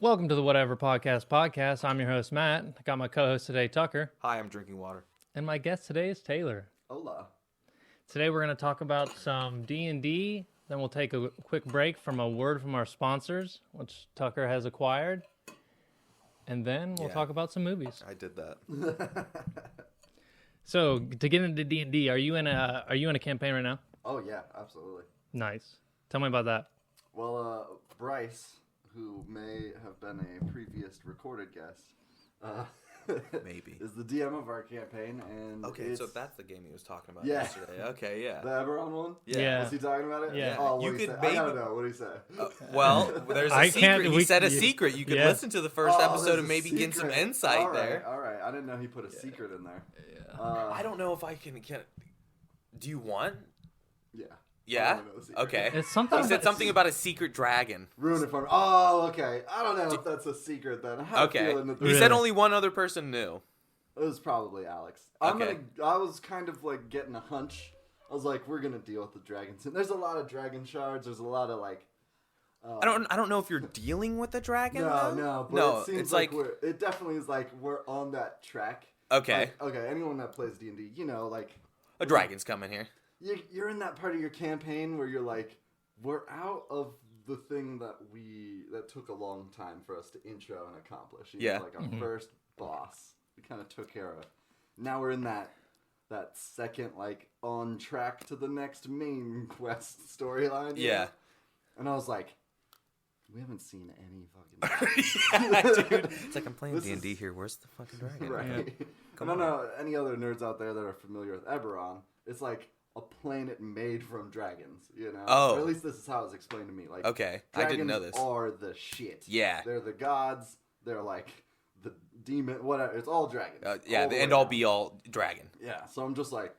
Welcome to the Whatever Podcast. I'm your host, Matt. I got my co-host today, Tucker. Hi, I'm drinking water. And my guest today is Taylor. Hola. Today we're going to talk about some D&D. Then we'll take a quick break from a word from our sponsors, which Tucker has acquired. And then we'll talk about some movies. I did that. So, to get into D&D, are you in a campaign right now? Oh, yeah, absolutely. Nice. Tell me about that. Well, Bryce, who may have been a previous recorded guest, Maybe. is the DM of our campaign. And Okay, so that's the game he was talking about Yeah. yesterday. Okay, yeah. the Eberron one? Yeah. Was he talking about it? Yeah. Oh, what You did he could say? maybe- I gotta know. What did he say? Well, there's I a can't- secret. we- He said a yeah. secret. You could Yeah. listen to the first Oh, episode there's and a maybe get some secret. insight All right, there. All right. I didn't know he put a secret in there. I don't know if I can. Do you want? Yeah. I Yeah? wanna know the secret. Okay. It's something He said about- something about a secret dragon. Ruin it for me. Oh, okay. I don't know if that's a secret then. I have a Okay. feeling that He Really? said only one other person knew. It was probably Alex. Okay. I was kind of like getting a hunch. I was like, we're gonna deal with the dragons. And there's a lot of dragon shards. There's a lot of like. I don't know if you're dealing with a dragon. No, though. no. But No, it seems it's like, like it definitely is like we're on that track. okay, Like, okay. Anyone that plays D&D, you know, like a dragon's coming here. you're in that part of your campaign where you're like, we're out of the thing that took a long time for us to intro and accomplish. You know, Yeah. like our first boss, we kind of took care of. Now we're in that second, like, on track to the next main quest storyline. you Yeah. know? And I was like, we haven't seen any fucking. Yeah, dude. It's like I'm playing This D&D is- here. Where's the fucking dragon? Right. Come I don't on. know any other nerds out there that are familiar with Eberron. It's like a planet made from dragons, you know? Oh. Or at least this is how it's explained to me. Like, Okay, I dragons didn't know this. are the shit. Yeah. They're the gods. They're like the demon, whatever. It's all dragons. Yeah, the way end all down. be all dragon. Yeah, so I'm just like,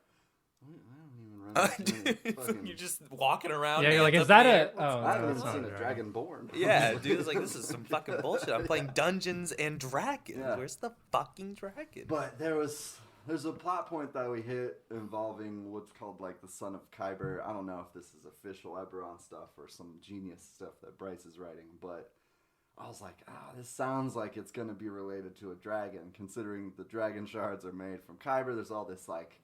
I don't even run into any fucking... You're just walking around. Yeah, you're like, hands is up that in the a... air. Oh, I no, haven't that's even not seen a a dragon. dragonborn. Yeah, dude, it's like, this is some fucking bullshit. I'm playing Dungeons and Dragons. Yeah. Where's the fucking dragon? But there's a plot point that we hit involving what's called like the Son of Kyber. I don't know if this is official Eberron stuff or some genius stuff that Bryce is writing, but I was like, this sounds like it's going to be related to a dragon, considering the dragon shards are made from Kyber. There's all this like,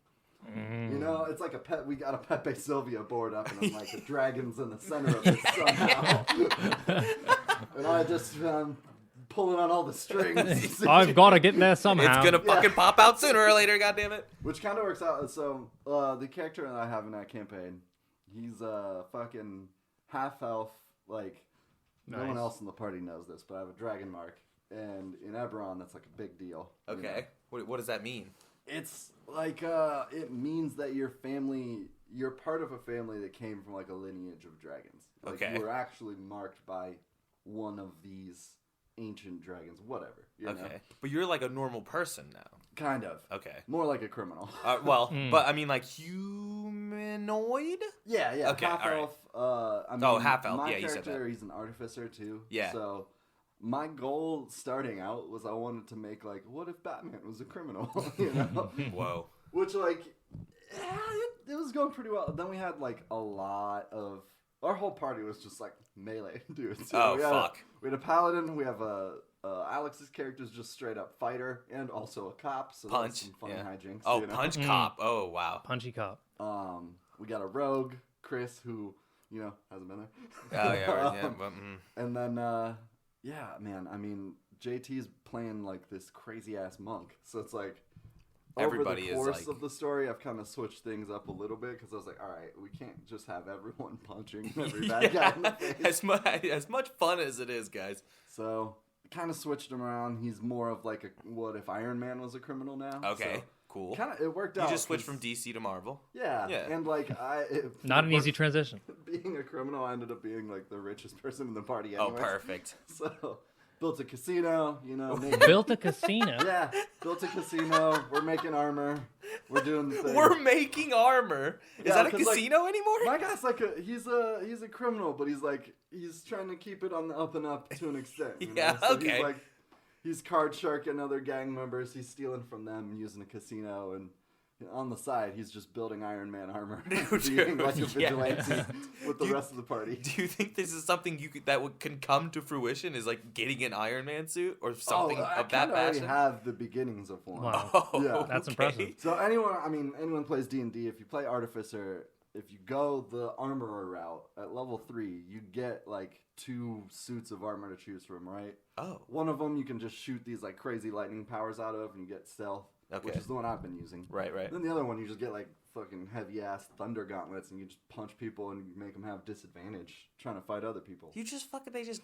you know, it's like we got a Pepe Sylvia board up, and I'm like, the dragon's in the center of it somehow. And I just pulling on all the strings. I've got to get there somehow. It's gonna fucking pop out sooner or later, goddammit. Which kind of works out. So, the character that I have in that campaign, he's a fucking half-elf, like, no one Nice. else in the party knows this, but I have a dragon mark. And in Eberron, that's like a big deal. you know? Okay, what does that mean? It's like, it means that you're part of a family that came from like a lineage of dragons. Like, Okay. you were actually marked by one of these ancient dragons, whatever. You know? Okay, but you're like a normal person now. Kind of. Okay. More like a criminal. Well, but I mean like humanoid? Yeah, yeah. Okay, half all right. elf. I mean, Oh, half elf. My Yeah, you said character, that. he's an artificer too. Yeah. So my goal starting out was I wanted to make like, what if Batman was a criminal? You know, Whoa. which like, it was going pretty well. Then we had like a lot of our whole party was just like melee dudes. Oh, we had fuck. We had a paladin. We have Alex's character is just straight up fighter and also a cop. So Punch. that's some fun Yeah. hijinks. Oh, you know? punch cop. Oh, wow. Punchy cop. We got a rogue, Chris, who, you know, hasn't been there. Oh, yeah. Right, yeah. But, And then, yeah, man, I mean, JT's playing, like, this crazy-ass monk. So it's like, Everybody is, over the course like- of the story, I've kind of switched things up a little bit, because I was like, all right, we can't just have everyone punching every bad guy in the face. as much fun as it is, guys. So, kind of switched him around. He's more of, like, what if Iron Man was a criminal now? Okay, So, cool. kind of, it worked You out. just switched 'cause- from DC to Marvel. Yeah, Yeah. and, like, Not an easy transition. being a criminal, I ended up being like the richest person in the party. Oh, Anyways. perfect. So built a casino, you know. Built a casino. Yeah, built a casino. We're making armor. We're doing the thing. We're making armor. Is Yeah, that a 'cause, like, casino anymore? My guy's like he's a criminal, but he's trying to keep it on the up and up to an extent. You Yeah, know? So okay. He's card sharking other gang members. He's stealing from them using a casino, and on the side, he's just building Iron Man armor, Dude, being like a yeah. vigilante with the rest of the party. Do you think this is something can come to fruition? Is like getting an Iron Man suit or something of that I passion? already have the beginnings of one. Wow. Oh, Yeah. That's okay. impressive. So anyone plays D&D. If you play Artificer, if you go the armorer route at level 3, you get like 2 suits of armor to choose from, right? Oh, One of them you can just shoot these like crazy lightning powers out of, and you get stealth, which Okay. is the one I've been using. right. Then the other one, you just get like fucking heavy ass thunder gauntlets, and you just punch people and make them have disadvantage trying to fight other people. They just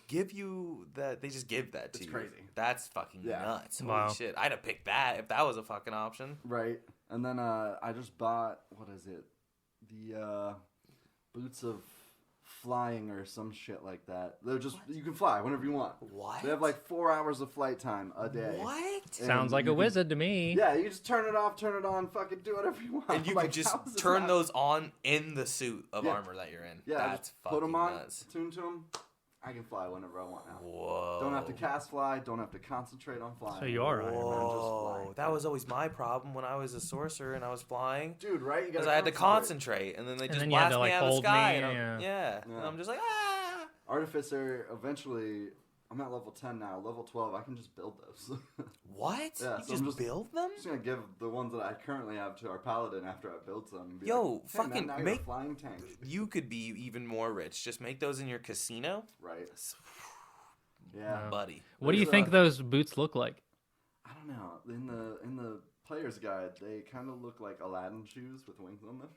give you that. They just give that to It's you. crazy. That's fucking Yeah. nuts. Wow. Holy shit! I'd have picked that if that was a fucking option. Right, and then I just bought, what is it, the boots of flying or some shit like that. They're just, you can fly whenever you want. What? They have like 4 hours of flight time a day. What? And Sounds like you a can- wizard to me. Yeah, you just turn it off, turn it on, fucking do whatever you want. And you Like, can just how is this turn not- those on in the suit of Yeah. armor that you're in. Yeah, That's just fucking put them on, nuts. tune to them. I can fly whenever I want now. Whoa. Don't have to cast fly. Don't have to concentrate on flying. So you are Iron Man. Whoa. That was always my problem when I was a sorcerer and I was flying. Dude, right? You Because gotta I had to concentrate, and then they And just then you had blast to, me like, out of the hold sky. me, And yeah. yeah. And Yeah. I'm just like, ah. Artificer, eventually, I'm at level 10 now. Level 12, I can just build those. What? Yeah, You so I'm just just- build them? I'm just gonna give the ones that I currently have to our paladin after I build some. And be Yo, like, hey, fucking man, now you're a make- flying tank. You could be even more rich. Just make those in your casino, Right. Yeah. Wow. buddy. What do you There's, think those boots look like? I don't know. In the player's guide, they kind of look like Aladdin shoes with wings on them.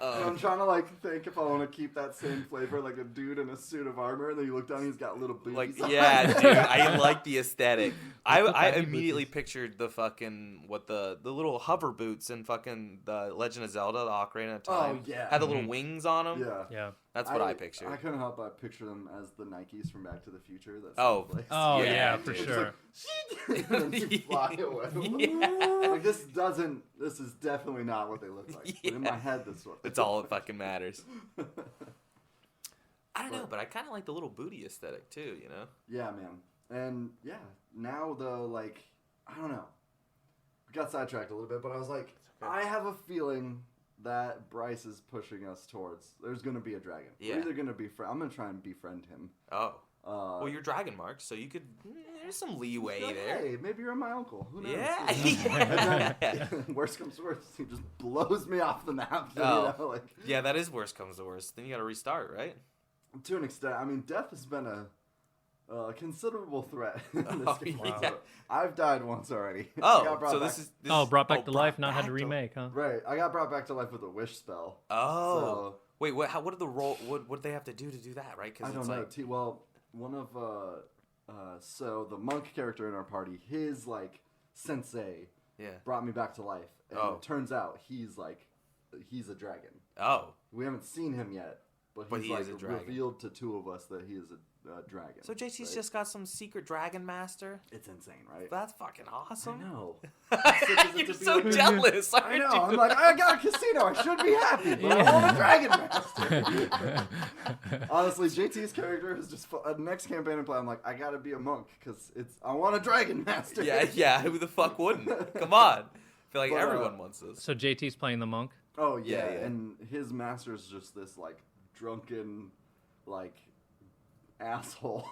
And I'm trying to like think if I want to keep that same flavor, like a dude in a suit of armor, and then you look down, he's got little booties. Like, on. yeah, dude, I like the aesthetic. I Baggy immediately booties. pictured the fucking the little hover boots in fucking the Legend of Zelda, the Ocarina of Time. Oh, yeah. Had the little wings on them. Yeah. Yeah. That's what I pictured. I couldn't help but picture them as the Nikes from Back to the Future. That Oh. place. Oh Yeah, yeah, for dude. sure. and then you fly away. Yeah. Like this is definitely not what they look like. But in my head, this is what That's all that fucking matters. I don't know, but I kind of like the little booty aesthetic too. You know. Yeah, man. And yeah, now though, like, I don't know. We got sidetracked a little bit, but I was like, I have a feeling that Bryce is pushing us towards. There's gonna be a dragon. Yeah. We're either gonna I'm gonna try and befriend him. Oh. Well, Well, you're dragon marked, so you could. There's some leeway there. Hey, maybe you're my uncle. Who knows? Yeah. And then, worst comes to worst, he just blows me off the map. So, Oh. you know, like, Yeah, that is worst comes to worst. Then you got to restart, right? to an extent, I mean, death has been a considerable threat in this Oh, game. yeah. So I've died once already. I Oh, got brought so back- this is Brought back to brought life, not had to back remake, huh? right. I got brought back to life with a wish spell. Oh, So, wait, what? What did the role? What did they have to do that? Right? I Because don't it's know. like, Well, one of so the monk character in our party, his like sensei yeah. brought me back to life, and Oh. it turns out he's a dragon. Oh, We haven't seen him yet, but But he's he like is a dragon. revealed to two of us that he is a dragon. so JT's right? just got some secret dragon master. It's insane, right? That's fucking awesome. I know. You're to be so like- jealous, aren't I know. you? I'm like, I got a casino. I should be happy, but I'm a dragon master. Honestly, JT's character is just next campaign I play. I'm like, I gotta be a monk because I want a dragon master. yeah. Who the fuck wouldn't? Come on. I feel like But, everyone wants this. So JT's playing the monk. Oh yeah, Yeah. and his master's just this like drunken, like asshole.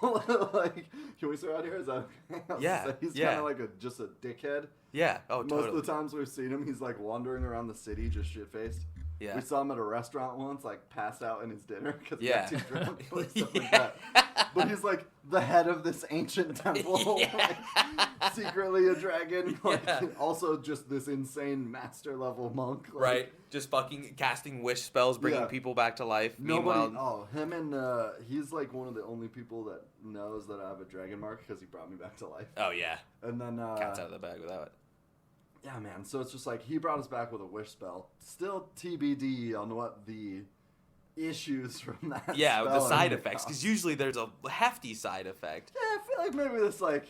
Like, can we say out here? Is that okay? I'll Yeah, say he's yeah. kind of like just a dickhead. Yeah. Oh, Most totally. of the times we've seen him, he's like wandering around the city, just shit faced. Yeah. We saw him at a restaurant once, like passed out in his dinner because he Yeah. got too drunk, like, stuff like Yeah. that. But he's like the head of this ancient temple, Yeah. like, secretly a dragon. Like, Yeah. also just this insane master level monk. Like, Right. Just fucking casting wish spells, bringing Yeah. people back to life. Nobody. Meanwhile, Him and he's like one of the only people that knows that I have a dragon mark because he brought me back to life. oh yeah, And then cat's out of the bag without it. yeah, man. So it's just like he brought us back with a wish spell. Still TBD on what the issues from that. Yeah, with the spell side are effects, gonna because usually there's a hefty side effect. Yeah, I feel like maybe this like,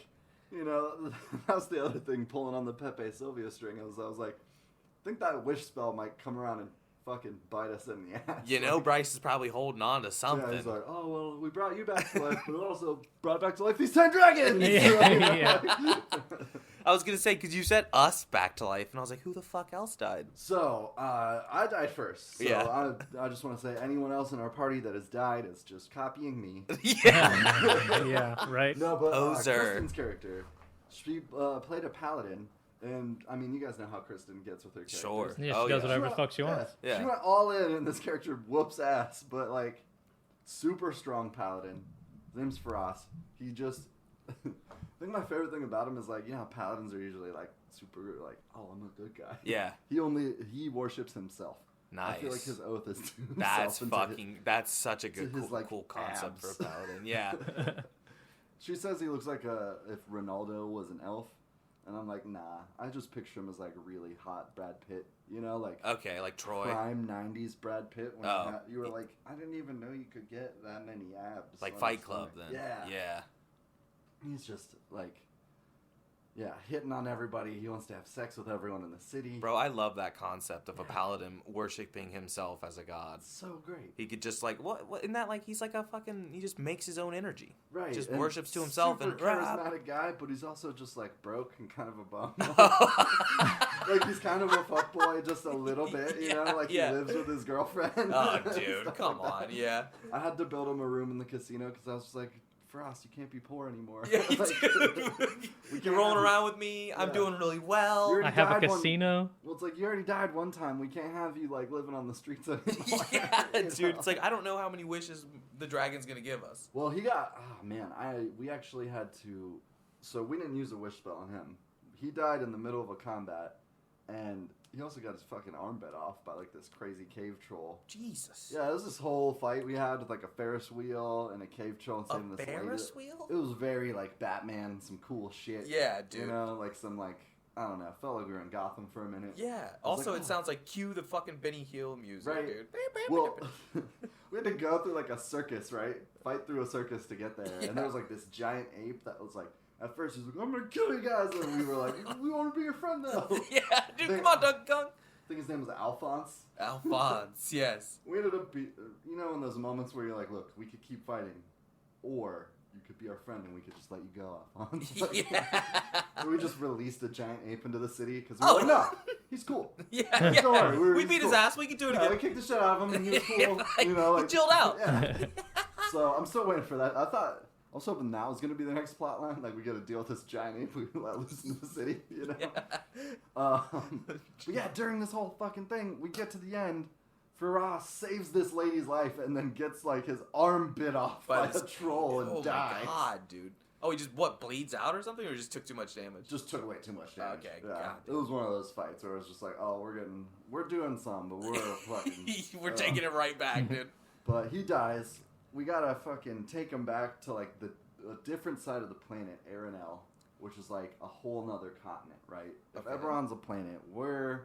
you know, that was the other thing pulling on the Pepe Sylvia string. I was like, I think that wish spell might come around and fucking bite us in the ass. You know, Like, Bryce is probably holding on to something. yeah, he's like, oh well, we brought you back to life, but we also brought back to life these 10 dragons. Yeah, yeah. I was gonna say, because you said us back to life, and I was like, who the fuck else died? So, I died first. So Yeah. I just want to say anyone else in our party that has died is just copying me. Yeah. Yeah, right. No, but Poser. Kristen's character, she played a paladin. And, I mean, you guys know how Kristen gets with her characters. Sure. Yeah, she Oh, does yeah. whatever the fuck she wants. Yeah. She went all in, and this character whoops ass. But, like, super strong paladin. His name's Faraz. He just... I think my favorite thing about him is, like, you know how paladins are usually, like, super, like, oh, I'm a good guy. Yeah. He worships himself. Nice. I feel like his oath is to himself. That's and to fucking. That's such a good, his, cool, like, cool concept abs. for a paladin. Yeah. She says he looks like if Ronaldo was an elf. And I'm like, nah. I just picture him as, like, really hot Brad Pitt. You know, like... Okay, like Troy. Prime 90s Brad Pitt. When Oh. you were like, I didn't even know you could get that many abs. Like on Fight his Club, stomach. then. Yeah. Yeah. He's just, like... Yeah, hitting on everybody. He wants to have sex with everyone in the city. Bro, I love that concept of a paladin worshiping himself as a god. It's so great. He could just, like, what isn't that, like, he's like a fucking, he just makes his own energy. Right. Just and worships to himself super and... charismatic guy, but he's also just, like, broke and kind of a bum. Like, he's kind of a fuckboy just a little bit, you know? Like, yeah. he lives with his girlfriend. Oh, dude, Stuff come like on, that. yeah. I had to build him a room in the casino because I was just like, Frost, you can't be poor anymore. Yeah, Like, we You're can't rolling have- around with me. I'm Yeah. doing really well. You're- I have a died one- casino. Well, it's like, you already died one time. We can't have you, like, living on the streets anymore. Yeah, You dude. know? It's like, I don't know how many wishes the dragon's gonna give us. Well, he got... Oh, man. We actually had to... So, we didn't use a wish spell on him. He died in the middle of a combat, and he also got his fucking arm bit off by, like, this crazy cave troll. Jesus. Yeah, it was this whole fight we had with, like, a Ferris wheel and a cave troll and saving A this Ferris lady. wheel? It was very, like, Batman, some cool shit. Yeah, dude. You know, like, some, like... I don't know. Felt like we were in Gotham for a minute. Yeah. I was Also, like, it oh. sounds like cue the fucking Benny Hill music, Right. dude. Well, we had to go through like a circus, right? Fight through a circus to get there. Yeah. And there was like this giant ape that was like, at first he was like, I'm gonna kill you guys. And we were like, we want to be your friend now. Yeah, dude, come on, Donkey Kong. I think his name was Alphonse. Alphonse, yes. We ended up, you know, in those moments where you're like, look, we could keep fighting, or you could be our friend and we could just let you go, Alphonse. Like, Yeah. so we just released a giant ape into the city because we Oh. were like, no, he's cool. Yeah, Don't yeah. worry, We he's beat his cool. ass. We can do it Yeah, we again. kicked the shit out of him and he was cool. Yeah, You know, he like, chilled out. Yeah. So I'm still waiting for that. I was hoping that was gonna be the next plot line. Like we got to deal with this giant ape we let loose in the city. You know. Yeah. But yeah, during this whole fucking thing, we get to the end. Faraz saves this lady's life and then gets like his arm bit off by this- a troll and oh dies. my god, dude. Oh, he just, bleeds out or something? Or just took too much damage? Just took way too much damage. Okay, yeah. God It was one of those fights where it was just like, oh, we're doing some, but we're fucking. We're taking it right back, dude. But he dies. We gotta fucking take him back to like a different side of the planet, Arenel, which is like a whole nother continent, right? If Okay. Eberron's a planet, we're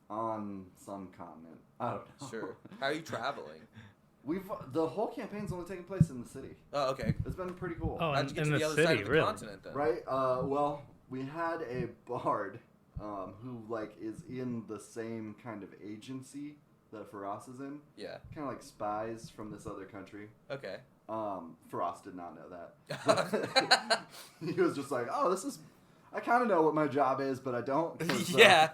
on some continent. I don't know. Sure. How are you traveling? The whole campaign's only taking place in the city. Oh, okay. It's been pretty cool. Oh, How'd you get in to the the other city, side of the really? continent then? Right? Well, we had a bard who like is in the same kind of agency that Faraz is in. Yeah. Kind of like spies from this other country. Okay. Faraz did not know that. He was just like, oh, I kind of know what my job is, but I don't. 'cause, Yeah.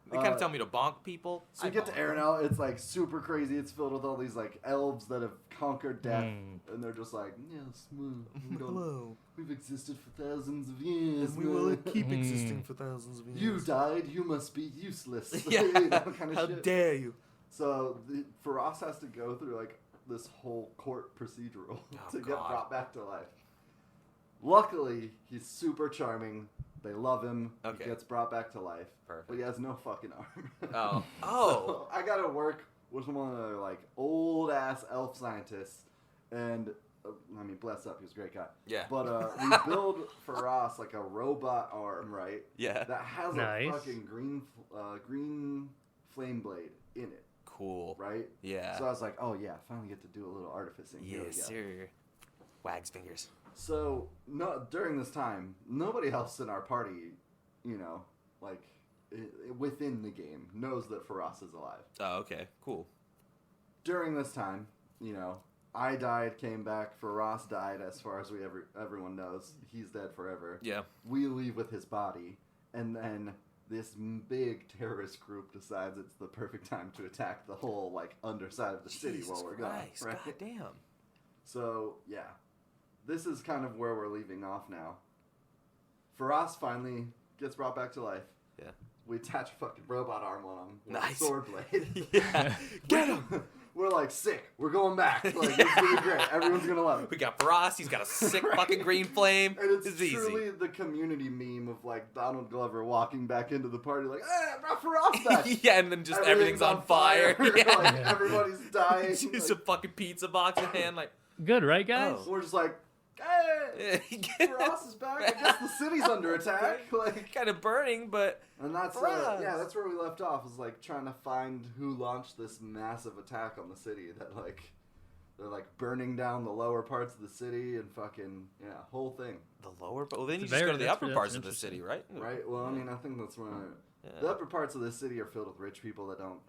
They kind uh, of tell me to bonk people. So you I get to bonk. Arenel, it's like super crazy. It's filled with all these like elves that have conquered death, and they're just like, yes, Hello. we've existed for thousands of years. And we will man. keep existing for thousands of You years. died, you must be useless. Yeah. You know, kind of How shit. dare you? So Faraz has to go through like this whole court procedural Oh, to get God. brought back to life. Luckily, he's super charming. They love him. Okay. He gets brought back to life. Perfect. But he has no fucking arm. Oh. Oh. So I gotta work with one of the like old ass elf scientists, and I mean, bless up, he was a great guy. Yeah. But we build Faraz like a robot arm, right? Yeah. That has Nice. a fucking green flame blade in it, Cool. right? Yeah. So I was like, oh yeah, finally get to do a little artificing. Here we Yes, go. sir. Wags fingers. So no, during this time, nobody else in our party, you know, like within the game, knows that Faraz is alive. Oh, okay. Cool. During this time, you know, I died, came back. Ross died, as far as everyone knows. He's dead forever. Yeah. We leave with his body, and then this big terrorist group decides it's the perfect time to attack the whole like underside of the city while we're gone. Right? God damn. So yeah, this is kind of where we're leaving off now. Faraz finally gets brought back to life. Yeah. We attach a fucking robot arm on him with Nice. a sword blade. Yeah. Get him. We're like, sick. We're going back. Like, it's gonna be great. Everyone's gonna love it. We got Faraz. He's got a sick Right. fucking green flame. And it's It's easy. truly the community meme of like Donald Glover walking back into the party like, hey, I brought Faraz back. Yeah, and then just everything's on fire. Like, Yeah. everybody's dying. Just Like, a fucking pizza box in hand, like, Good, right, guys? Oh. we're just like, hey, Faraz is back. I guess the city's under attack. Like, kind of burning, but and that's Faraz. yeah, that's where we left off. Is like trying to find who launched this massive attack on the city. That like they're like burning down the lower parts of the city and fucking whole thing. the lower. Well, then you It's just go very- to the that's- upper that's parts of the interesting. city, right? Right. Well, I mean, I think that's where the upper parts of the city are filled with rich people that don't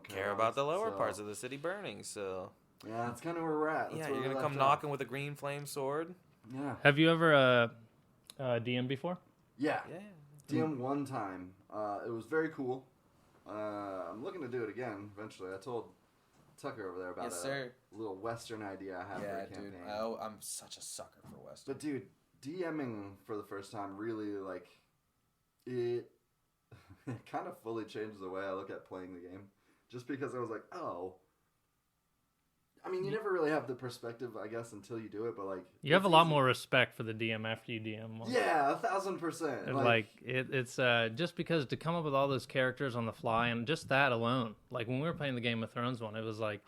Care about the lower so, parts of the city burning. So Yeah, that's kind of where we're at. That's yeah, where you're we gonna left come off. knocking with a green flame sword. Yeah. Have you ever DM before? Yeah. Yeah. DM one time. It was very cool. I'm looking to do it again eventually. I told Tucker over there about Yes, a sir. little Western idea I have for a campaign. I'm such a sucker for Western. But dude, DMing for the first time really like it kind of fully changed the way I look at playing the game. Just because I was like, oh, I mean, you never really have the perspective, I guess, until you do it. But like, You have a it's lot easy. more respect for the DM after you DM one. Yeah, 1,000%. And, it's just because to come up with all those characters on the fly and just that alone, like when we were playing the Game of Thrones one, it was like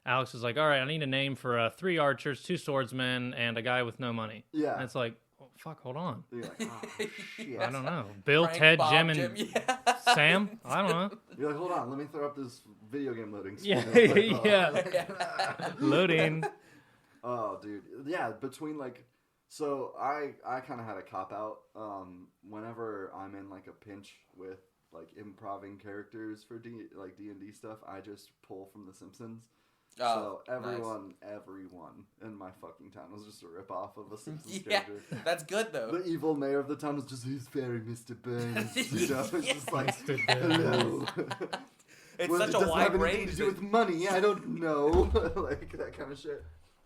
Alex was like, all right, I need a name for 3 archers, 2 swordsmen, and a guy with no money. Yeah. And it's like, oh, fuck, hold on. You're like, oh, shit. I don't know. Bill, Frank, Ted, Bob, Jim, and yeah. Sam? I don't know. You're like, hold on, let me throw up this video game loading screen. Yeah, real quick. yeah. Loading. Oh, dude. Yeah, between like, so I kind of had a cop out. Whenever I'm in like a pinch with like improving characters for D&D stuff, I just pull from The Simpsons. Oh, so everyone in my fucking town was just a ripoff of a Simpsons Yeah, character. that's good though. The evil mayor of the town was just, he's very Mr. Burns. You know, it's just like, Mr. Burns. hello. It's Well, such it a doesn't wide have anything range. to do with money. I don't know, like that kind of shit.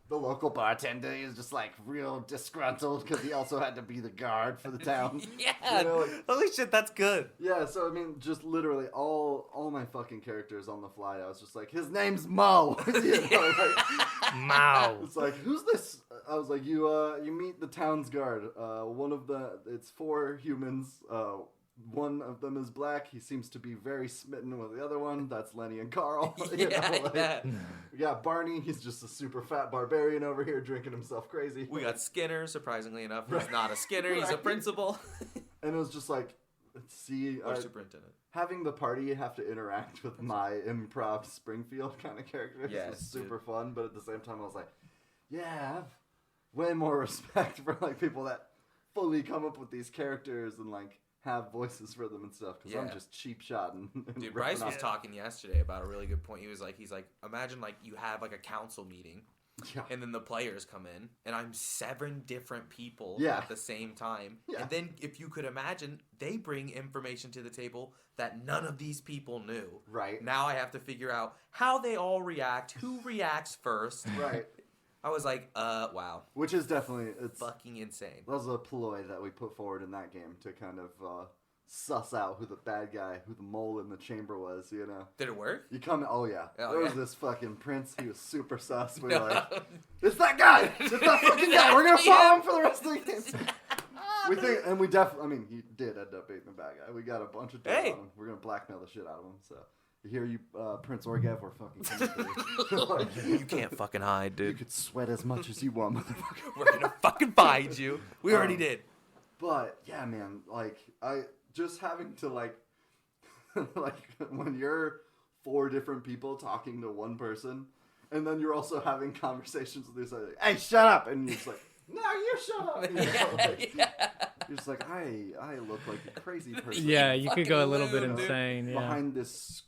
The local bartender is just like real disgruntled because he also had to be the guard for the town. Yeah, You know, like- holy shit, that's good. Yeah, so I mean, just literally all my fucking characters on the fly. I was just like, his name's Mo. You know, like, Mao. it's like, who's this? I was like, you meet the town's guard. It's 4 humans. One of them is black. He seems to be very smitten with the other one. That's Lenny and Carl. You know, like, Yeah. we got Barney. He's just a super fat barbarian over here drinking himself crazy. We got Skinner, surprisingly enough. He's Right. not a Skinner, he's a Right. principal. And it was just like, see, Or superintendent. having the party have to interact with my improv Springfield kind of characters Yes, was super fun. But at the same time, I was like, yeah, I have way more respect for like people that fully come up with these characters and like have voices for them and stuff, because I'm Yeah. just cheap shot and Dude, Bryce was talking yesterday about a really good point. He's like, imagine like you have like a council meeting, Yeah. and then the players come in, and I'm 7 different people Yeah. at the same time. Yeah. And then if you could imagine, they bring information to the table that none of these people knew. Right. Now I have to figure out how they all react, who reacts first. Right. I was like, wow. Which is definitely, it's Fucking insane. that was a ploy that we put forward in that game to kind of suss out who the bad guy, who the mole in the chamber was, you know. Did it work? You come, oh yeah. Oh, there was yeah. this fucking prince, he was super sus. We No. were like, it's that guy! It's that fucking guy! We're gonna follow him for the rest of the game! We think, and we definitely, I mean, he did end up being the bad guy. We got a bunch of dirt Hey. on him. We're gonna blackmail the shit out of him, so. You hear you, Prince Orgev, we're fucking coming for you. Like, You can't fucking hide, you dude. could sweat as much as you want, motherfucker. We're gonna fucking find you. We already did. But yeah, man, like I just having to like when you're 4 different people talking to one person, and then you're also having conversations with this other, hey, shut up, and you're just like, no, you shut up. You know, like, you're just like, I look like a crazy person. Yeah, you could go a Fucking little bit loon, dude. insane. Yeah. Behind this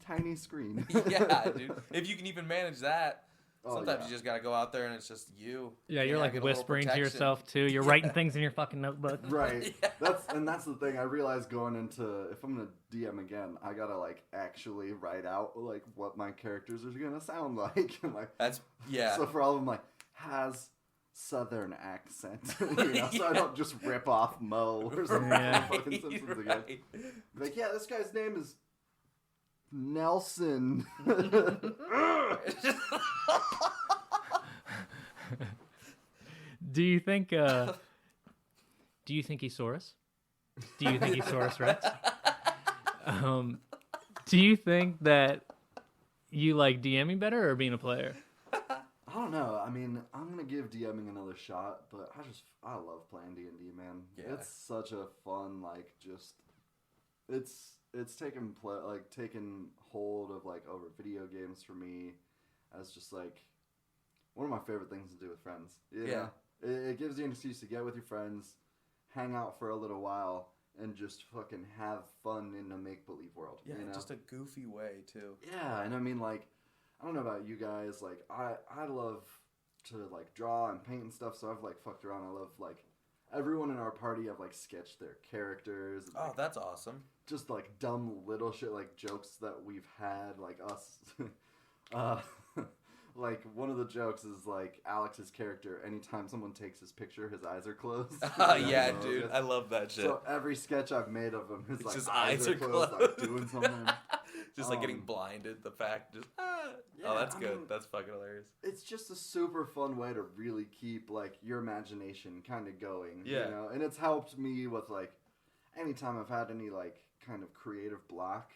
tiny screen. Yeah, dude. If you can even manage that. Oh, Sometimes yeah. you just gotta go out there and it's just you. Yeah, You you're can't like get a little whispering to protection. yourself too. You're writing things in your fucking notebook. Right. Yeah. That's the thing. I realized going into, if I'm gonna DM again, I gotta like actually write out like what my characters are gonna sound like. And like That's yeah. So for all of them, like has Southern accent, so I don't just rip off Mo or something Yeah. from fucking Simpsons again. Like, yeah, this guy's name is Nelson. Do you think he saw us? Do you think he saw us, Rex? Do you think that you like DMing better or being a player? I don't know. I mean, I'm gonna give DMing another shot, but I love playing D&D, man. Yeah. It's such a fun, like, just it's taken hold of like over video games for me as just like one of my favorite things to do with friends. You know? It gives you an excuse to get with your friends, hang out for a little while, and just fucking have fun in a make-believe world. Yeah, you know? just a goofy way too. Yeah, and I mean, like, I don't know about you guys, like, I love to, like, draw and paint and stuff, so I've, like, fucked around. I love, like, everyone in our party, I've, like, sketched their characters. And, Oh, like, that's awesome. just, like, dumb little shit, like, jokes that we've had, like, us. Like, one of the jokes is, like, Alex's character, anytime someone takes his picture, his eyes are closed. Yeah, dude, I love that shit. So every sketch I've made of him, his, It's like, just eyes are closed, like, doing something. Just like getting blinded, the fact, just Yeah, oh, that's I good. mean, That's fucking hilarious. It's just a super fun way to really keep, like, your imagination kind of going. Yeah. You know? And it's helped me with, like, anytime I've had any, like, kind of creative block,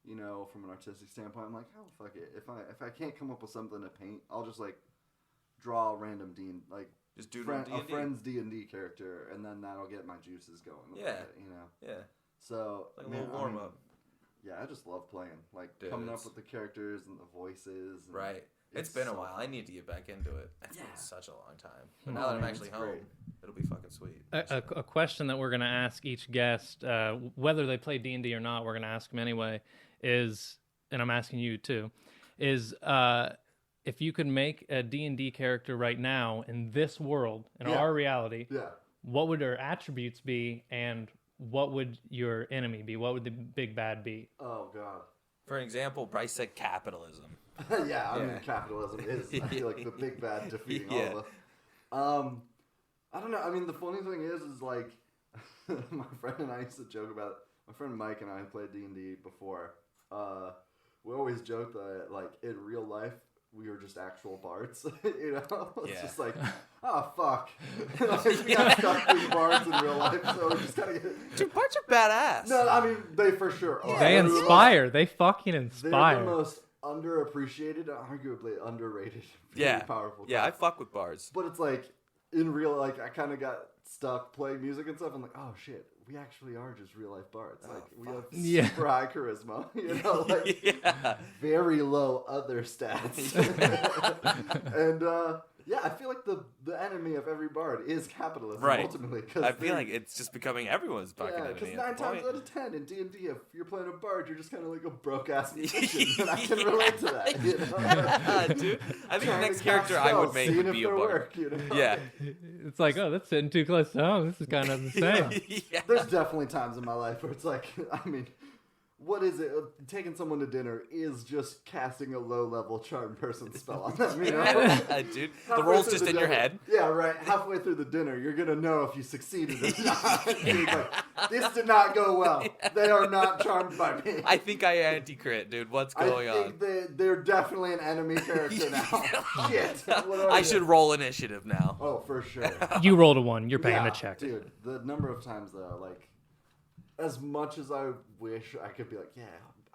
you know, from an artistic standpoint, I'm like, oh, fuck it. If I can't come up with something to paint, I'll just, like, draw a random Just do a friend's D&D character, and then that'll get my juices going. A little bit, you know? Yeah. So, Like a man, little warm up. Yeah, I just love playing. Like, Dude, coming up it's- with the characters and the voices. And Right. It's been a so while. I fun. need to get back into it. It's been Yeah. such a long time. But No, now that I'm man, actually it's home, great. it'll be fucking sweet. A question that we're going to ask each guest, whether they play D&D or not, we're going to ask them anyway, is, and I'm asking you too, is if you could make a D&D character right now in this world, in our reality, Yeah. what would their attributes be, and what would your enemy be? What would the big bad be? Oh, God. For example, Bryce said capitalism. Yeah, I mean, Yeah. capitalism is, I feel like, the big bad defeating Yeah. all of us. I don't know. I mean, the funny thing is like, my friend and I used to joke about, my friend Mike and I played D&D before. We always joked that, like, in real life, we were just actual bards, you know? It's Yeah. just like, oh, fuck. Like, we got stuck being bards in real life, so we just gotta get... Dude, bards are badass. No, I mean, they for sure are. They They're the most- inspire. They fucking They're inspire. the most underappreciated, arguably underrated, very Yeah. powerful. Yeah, I class. fuck with bards. But it's like, in real, like, I kind of got stuck playing music and stuff. I'm like, oh shit, we actually are just real life bards. Oh, Like, we fuck. have Yeah. super high charisma, you know, like Yeah. very low other stats. And yeah, I feel like the enemy of every bard is capitalism, Right. ultimately. Cause I feel like it's just becoming everyone's fucking yeah, enemy. because at 9 the times point. out of 10 in D&D, if you're playing a bard, you're just kind of like a broke-ass musician, and I can relate to that, you know? Yeah, dude. I think the Trying next to character cast I would spells, make seeing would if be a they bard. work, you know? Yeah. It's like, oh, that's sitting too close to home. This is kind of the same. Yeah. There's definitely times in my life where it's like, I mean, what is it? Taking someone to dinner is just casting a low-level charm person spell on them, you know? Dude, the Halfway roll's through just the in your dinner- head. Yeah, right. Halfway through the dinner, you're gonna know if you succeeded or not. You're like, this did not go well. They are not charmed by me. I think I anti-crit, dude. What's going I on? think they're definitely an enemy character now. Shit. What are I you? should roll initiative now. Oh, for sure. You rolled a 1. You're paying Yeah, the check. dude. The number of times though, like, as much as I wish I could be like, yeah,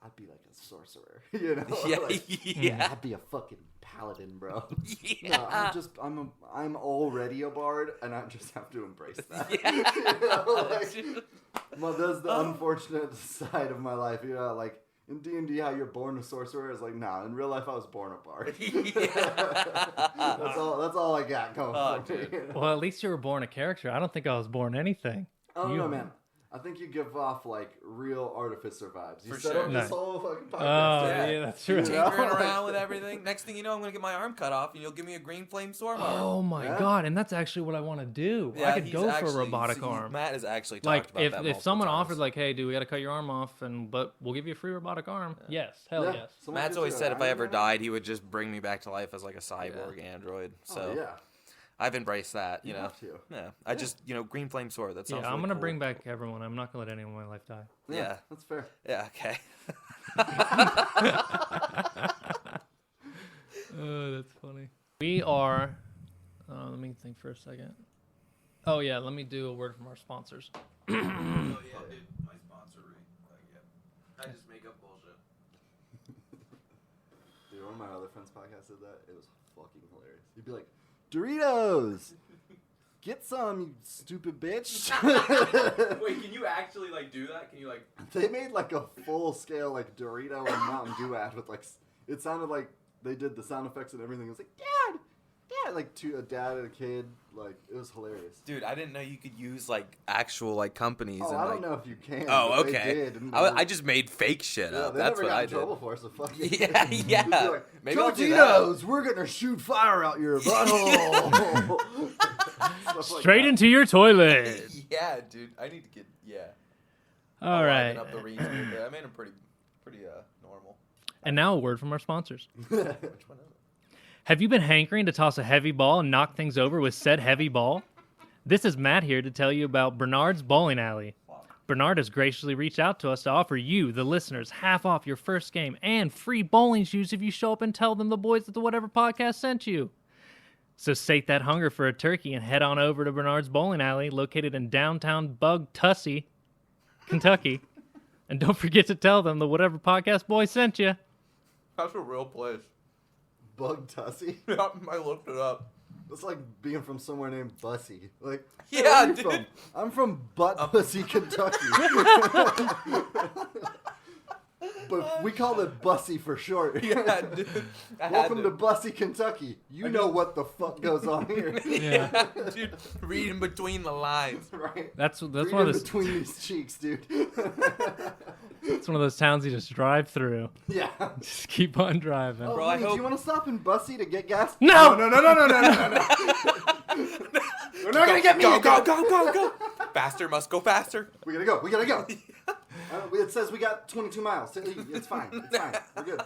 I'd be like a sorcerer, you know? Yeah, Like, yeah, I'd be a fucking paladin, bro. yeah. No, I'm already a bard, and I just have to embrace that. Yeah. You know, like, well, that's the unfortunate side of my life. You know, like in D&D, how you're born a sorcerer is like, nah. In real life, I was born a bard. That's all I got going Oh, for me. dude. You know? Well, at least you were born a character. I don't think I was born anything. I don't You- know, man. I think you give off like real artificer vibes. You For set sure. up Nice. this whole fucking Oh, podcast. yeah, that's true. You know? Tinkering around with everything. Next thing you know, I'm gonna get my arm cut off, and you'll give me a green flame sword arm. Oh my Yeah. god, and that's actually what I want to do. I could he's go for a actually- robotic see, arm. Matt has actually talked Like about that if multiple someone times. offered like, hey, dude, we got to cut your arm off, but we'll give you a free robotic arm. Yes, hell yes. Someone Matt's gives always you said an if I Iron ever Man? died, he would just bring me back to life as like a cyborg android. So Oh, yeah. I've embraced that. You know. have to. Yeah. I just green flame sword. That sounds. Yeah, I'm really gonna cool. bring back everyone. I'm not gonna let anyone in my life die. Yeah. That's fair. Yeah. Okay. Oh, that's funny. We are. Let me think for a second. Oh yeah, let me do a word from our sponsors. Oh yeah, dude. My sponsor. I just make up bullshit. Dude, one of my other friends' podcasts did that. It was fucking hilarious. He'd be like, Doritos! Get some, you stupid bitch. Wait, can you actually like do that? Can you like? They made like a full scale like Dorito and Mountain Dew ad with like, it sounded like they did the sound effects and everything. It was like, Dad! Dad! Like a dad and a kid. Like, it was hilarious. Dude, I didn't know you could use like actual like companies. Oh, and, I like... don't know if you can. Oh, but okay. They did, and I just made fake shit yeah, up. they That's never what got I in did. trouble for it, so fuck it. Yeah, They'd be yeah. like, Maybe I'll do that. Tostitos, we're gonna shoot fire out your butthole. Stuff like Straight that. into your toilet. Yeah, dude. I need to get All right. Up the reach a little bit. I made them pretty normal. And now a word from our sponsors. Which one is it? Have you been hankering to toss a heavy ball and knock things over with said heavy ball? This is Matt here to tell you about Bernard's Bowling Alley. Bernard has graciously reached out to us to offer you, the listeners, half off your first game and free bowling shoes if you show up and tell them the boys at the Whatever Podcast sent you. So sate that hunger for a turkey and head on over to Bernard's Bowling Alley, located in downtown Bug-Tussy, Kentucky. And don't forget to tell them the Whatever Podcast boys sent you. That's a real place. Bug Tussy. Yeah, I looked it up. It's like being from somewhere named Bussy. Like, Yeah, where are you dude. from? I'm from Butt Pussy, Kentucky. But we call it Bussy for short. Yeah, dude. Welcome to Bussy, Kentucky. You know what the fuck goes on here. Yeah. Dude, reading between the lines. Right. That's one Read of in those. between these cheeks, dude. It's one of those towns you just drive through. Yeah. Just keep on driving. Oh, Bro, I honey, do hope- you want to stop in Bussy to get gas? No! No. We're not gonna get me. Go. Faster, must go faster. We gotta go. It says we got 22 miles. It's fine. We're good.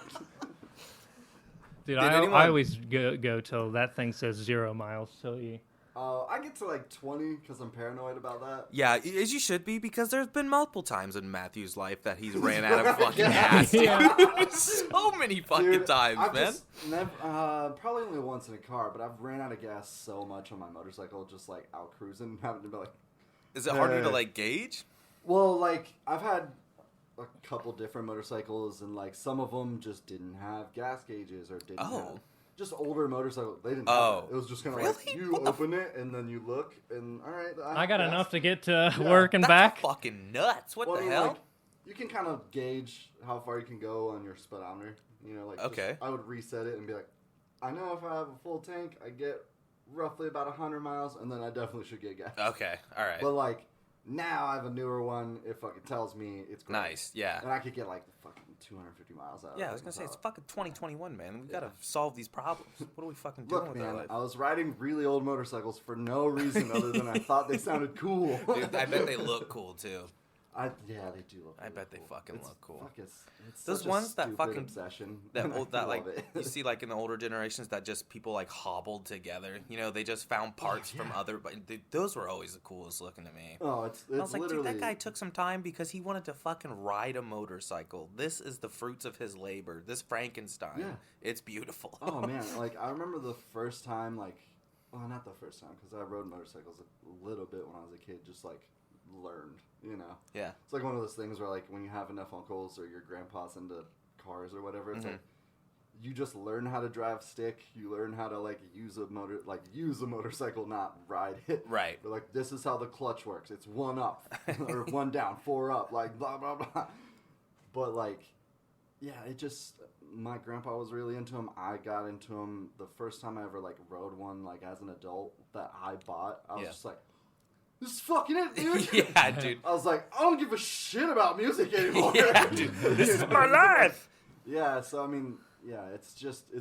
Dude, Did I anyone- always go till that thing says 0 miles. So you. I get to like 20 because I'm paranoid about that. Yeah, as you should be, because there's been multiple times in Matthew's life that he's ran out of fucking Yeah. gas. Dude. Yeah. So many fucking Dude, times, I've man. just probably only once in a car, but I've ran out of gas so much on my motorcycle, just like out cruising, having to be like, Is it harder to like gauge? well, like I've had a couple different motorcycles, and like some of them just didn't have gas gauges or didn't have. Just older motorcycles, they didn't have it. It was just kind of like, Really? you What the open it, and then you look, and all right. I got gas. enough to get to Yeah. work and That's back. fucking nuts. What Well, the I mean, hell? like, you can kind of gauge how far you can go on your speedometer. You know, like, Okay. I would reset it and be like, I know if I have a full tank, I get roughly about 100 miles, and then I definitely should get gas. Okay, all right. But, like, now I have a newer one. It fucking tells me it's great. Nice, yeah. And I could get, like, fucking 250 miles out of it. Yeah, I was gonna say it's So- fucking 2021, man. We gotta solve these problems. What are we fucking doing Look, with our man, life? I was riding really old motorcycles for no reason other than I thought they sounded cool. Dude, I bet they look cool too. Yeah, they do look. I really bet they cool. fucking It's- look cool. fuck, it's Those such a ones that stupid fucking- obsession. That and I old, that love like it. you see like in the older generations that just people like hobbled together. You know, they just found parts from other. But those were always the coolest looking to me. Oh, it's I was like, literally. dude, that guy took some time because he wanted to fucking ride a motorcycle. This is the fruits of his labor. This Frankenstein. Yeah. It's beautiful. Oh man, like I remember the first time, like, well, not the first time because I rode motorcycles a little bit when I was a kid, just like learned, you know. Yeah. It's like one of those things where like when you have enough uncles or your grandpa's into cars or whatever, it's like you just learn how to drive stick. You learn how to like use a motorcycle, not ride it. Right. But like this is how the clutch works. It's 1 up or 1 down, 4 up, like blah blah blah. But like, yeah, it just my grandpa was really into them. I got into them the first time I ever like rode one like as an adult that I bought. I was Yeah. just like, This is fucking it, dude. Yeah, dude. I was like, I don't give a shit about music anymore. Yeah, dude. This is my life. Yeah, so I mean, yeah, it's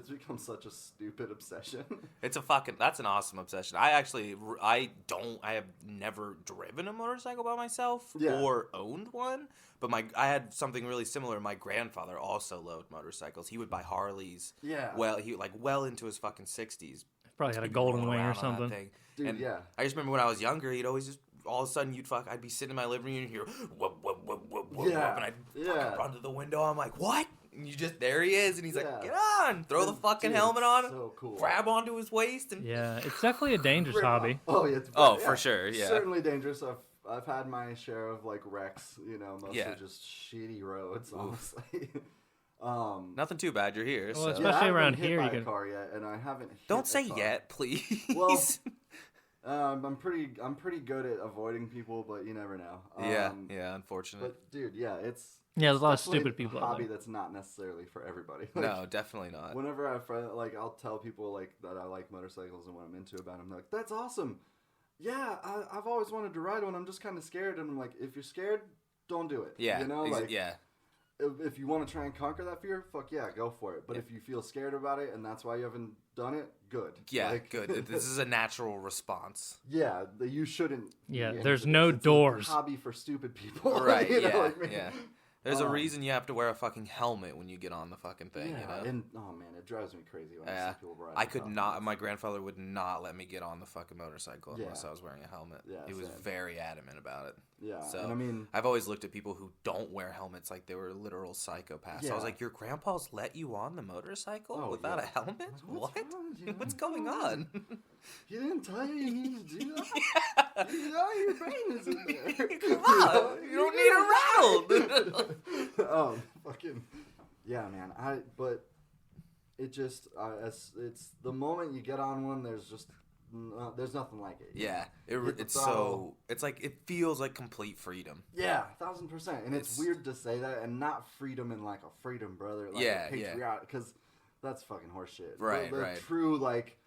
become such a stupid obsession. That's an awesome obsession. I have never driven a motorcycle by myself or owned one, but I had something really similar. My grandfather also loved motorcycles. He would buy Harleys. Yeah. Well, he well into his fucking 60s. Probably had a golden wing or something. Dude, and yeah. I just remember when I was younger, he'd always just all of a sudden I'd be sitting in my living room and hear whoop, whoop, whoop, whoop, whoop, Yeah. and I'd fucking run to the window. I'm like, what? And there he is, and he's like, get on, throw the fucking helmet on him, so cool. grab onto his waist, and Yeah, it's definitely a dangerous hobby. Oh yeah. For sure. Yeah. Certainly dangerous. I've had my share of like wrecks. Mostly just shitty roads, honestly. Nothing too bad. You're here. Well, So. especially I haven't around been hit here, by you a can. car yet, and I haven't. Don't hit say a car. yet, please. Well, I'm pretty good at avoiding people, but you never know. Yeah, unfortunate. But dude, it's There's a lot of definitely stupid people a out hobby there. that's not necessarily for everybody. No, definitely not. Whenever I'll tell people like that I like motorcycles and what I'm into about them, they're like, that's awesome. Yeah, I've always wanted to ride one. I'm just kind of scared, and I'm like, if you're scared, don't do it. Yeah, yeah. If you want to try and conquer that fear, fuck yeah, go for it. But if you feel scared about it and that's why you haven't done it, good. Yeah, good. This is a natural response. Yeah, you shouldn't. Yeah, be there's into no this. It's doors. a hobby for stupid people. Right, yeah. There's a reason you have to wear a fucking helmet when you get on the fucking thing, and oh man, it drives me crazy when I see people ride. I could not. My grandfather would not let me get on the fucking motorcycle unless I was wearing a helmet. Yeah, he was very adamant about it. Yeah, so and I mean, I've always looked at people who don't wear helmets like they were literal psychopaths. Yeah. I was like, your grandpa's let you on the motorcycle without a helmet? What's What? wrong? What's going on? He didn't tell you need to do that. Your brain is in there. Come on, you don't need it rattled. Fucking yeah, man. But it just it's the moment you get on one, there's nothing like it. Yeah, it's like it feels like complete freedom. Yeah, 1,000%. And it's weird to say that, and not freedom in like a freedom, brother. Like a patriotic, because that's fucking horseshit. Right, the right. True, like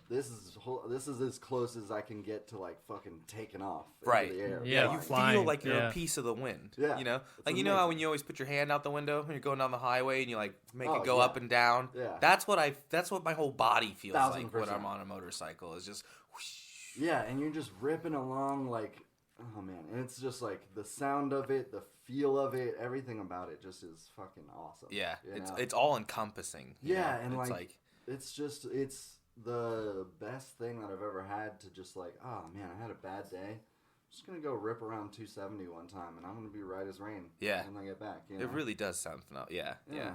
this is as close as I can get to like fucking taking off right into the air. Yeah, you flying. feel like you're a piece of the wind. Yeah, you know, like it's you know how amazing. when you always put your hand out the window when you're going down the highway and you like make it go yeah. up and down. Yeah, that's what my whole body feels like when 1,000%. I'm on a motorcycle. Is just whoosh. Yeah, and you're just ripping along like, oh man, and it's just like the sound of it, the feel of it, everything about it just is fucking awesome. Yeah, you know? it's all encompassing. Yeah, and it's like it's the best thing that I've ever had to just like, oh man, I had a bad day. I'm just gonna go rip around 270 one time, and I'm gonna be right as rain. Yeah. When I get back, you know? It really does sound phenomenal. Yeah.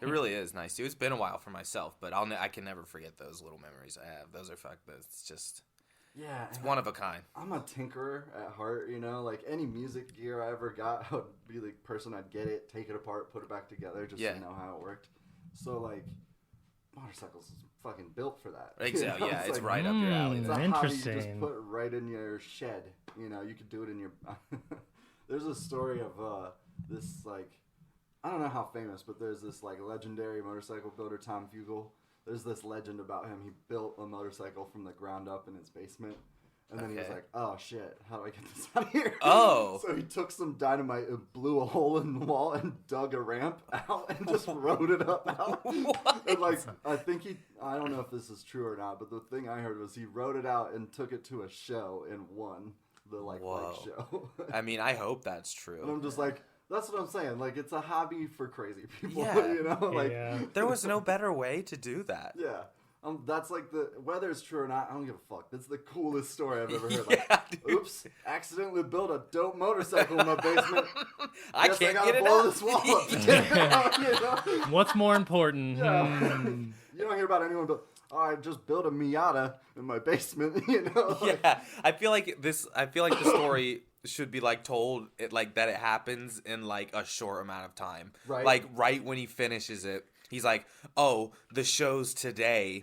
It really is nice too. It's been a while for myself, but I can never forget those little memories I have. Those are it's just it's one of a kind. I'm a tinkerer at heart, you know. Like any music gear I ever got, I would be the person I'd get it, take it apart, put it back together, just to know how it worked. So like, motorcycles is fucking built for that. Exactly. You know? Yeah, it's like, right up your alley. It's there. a hobby you Interesting. just put right in your shed. You know, you could do it in your. There's a story of this like, I don't know how famous, but there's this like legendary motorcycle builder, Tom Fugel. There's this legend about him. He built a motorcycle from the ground up in his basement. And then he was like, oh shit, how do I get this out of here? Oh. So he took some dynamite and blew a hole in the wall and dug a ramp out and just rode it up out. What? And like, I don't know if this is true or not, but the thing I heard was he rode it out and took it to a show and won the like bike show. I mean, I hope that's true. And I'm just like, that's what I'm saying. Like, it's a hobby for crazy people. Yeah. You know, like there was no better way to do that. yeah. That's like whether it's true or not, I don't give a fuck. That's the coolest story I've ever heard. Like, Yeah, dude. oops, accidentally built a dope motorcycle in my basement. I Guess can't gotta get it blow up. this wall up to get it out, you know? What's more important? Yeah. You don't hear about anyone but, oh, I just built a Miata in my basement, you know? Like, Yeah, I feel like the story should be like told like that it happens in like a short amount of time. Right. Like right when he finishes it, he's like, "Oh, the show's today.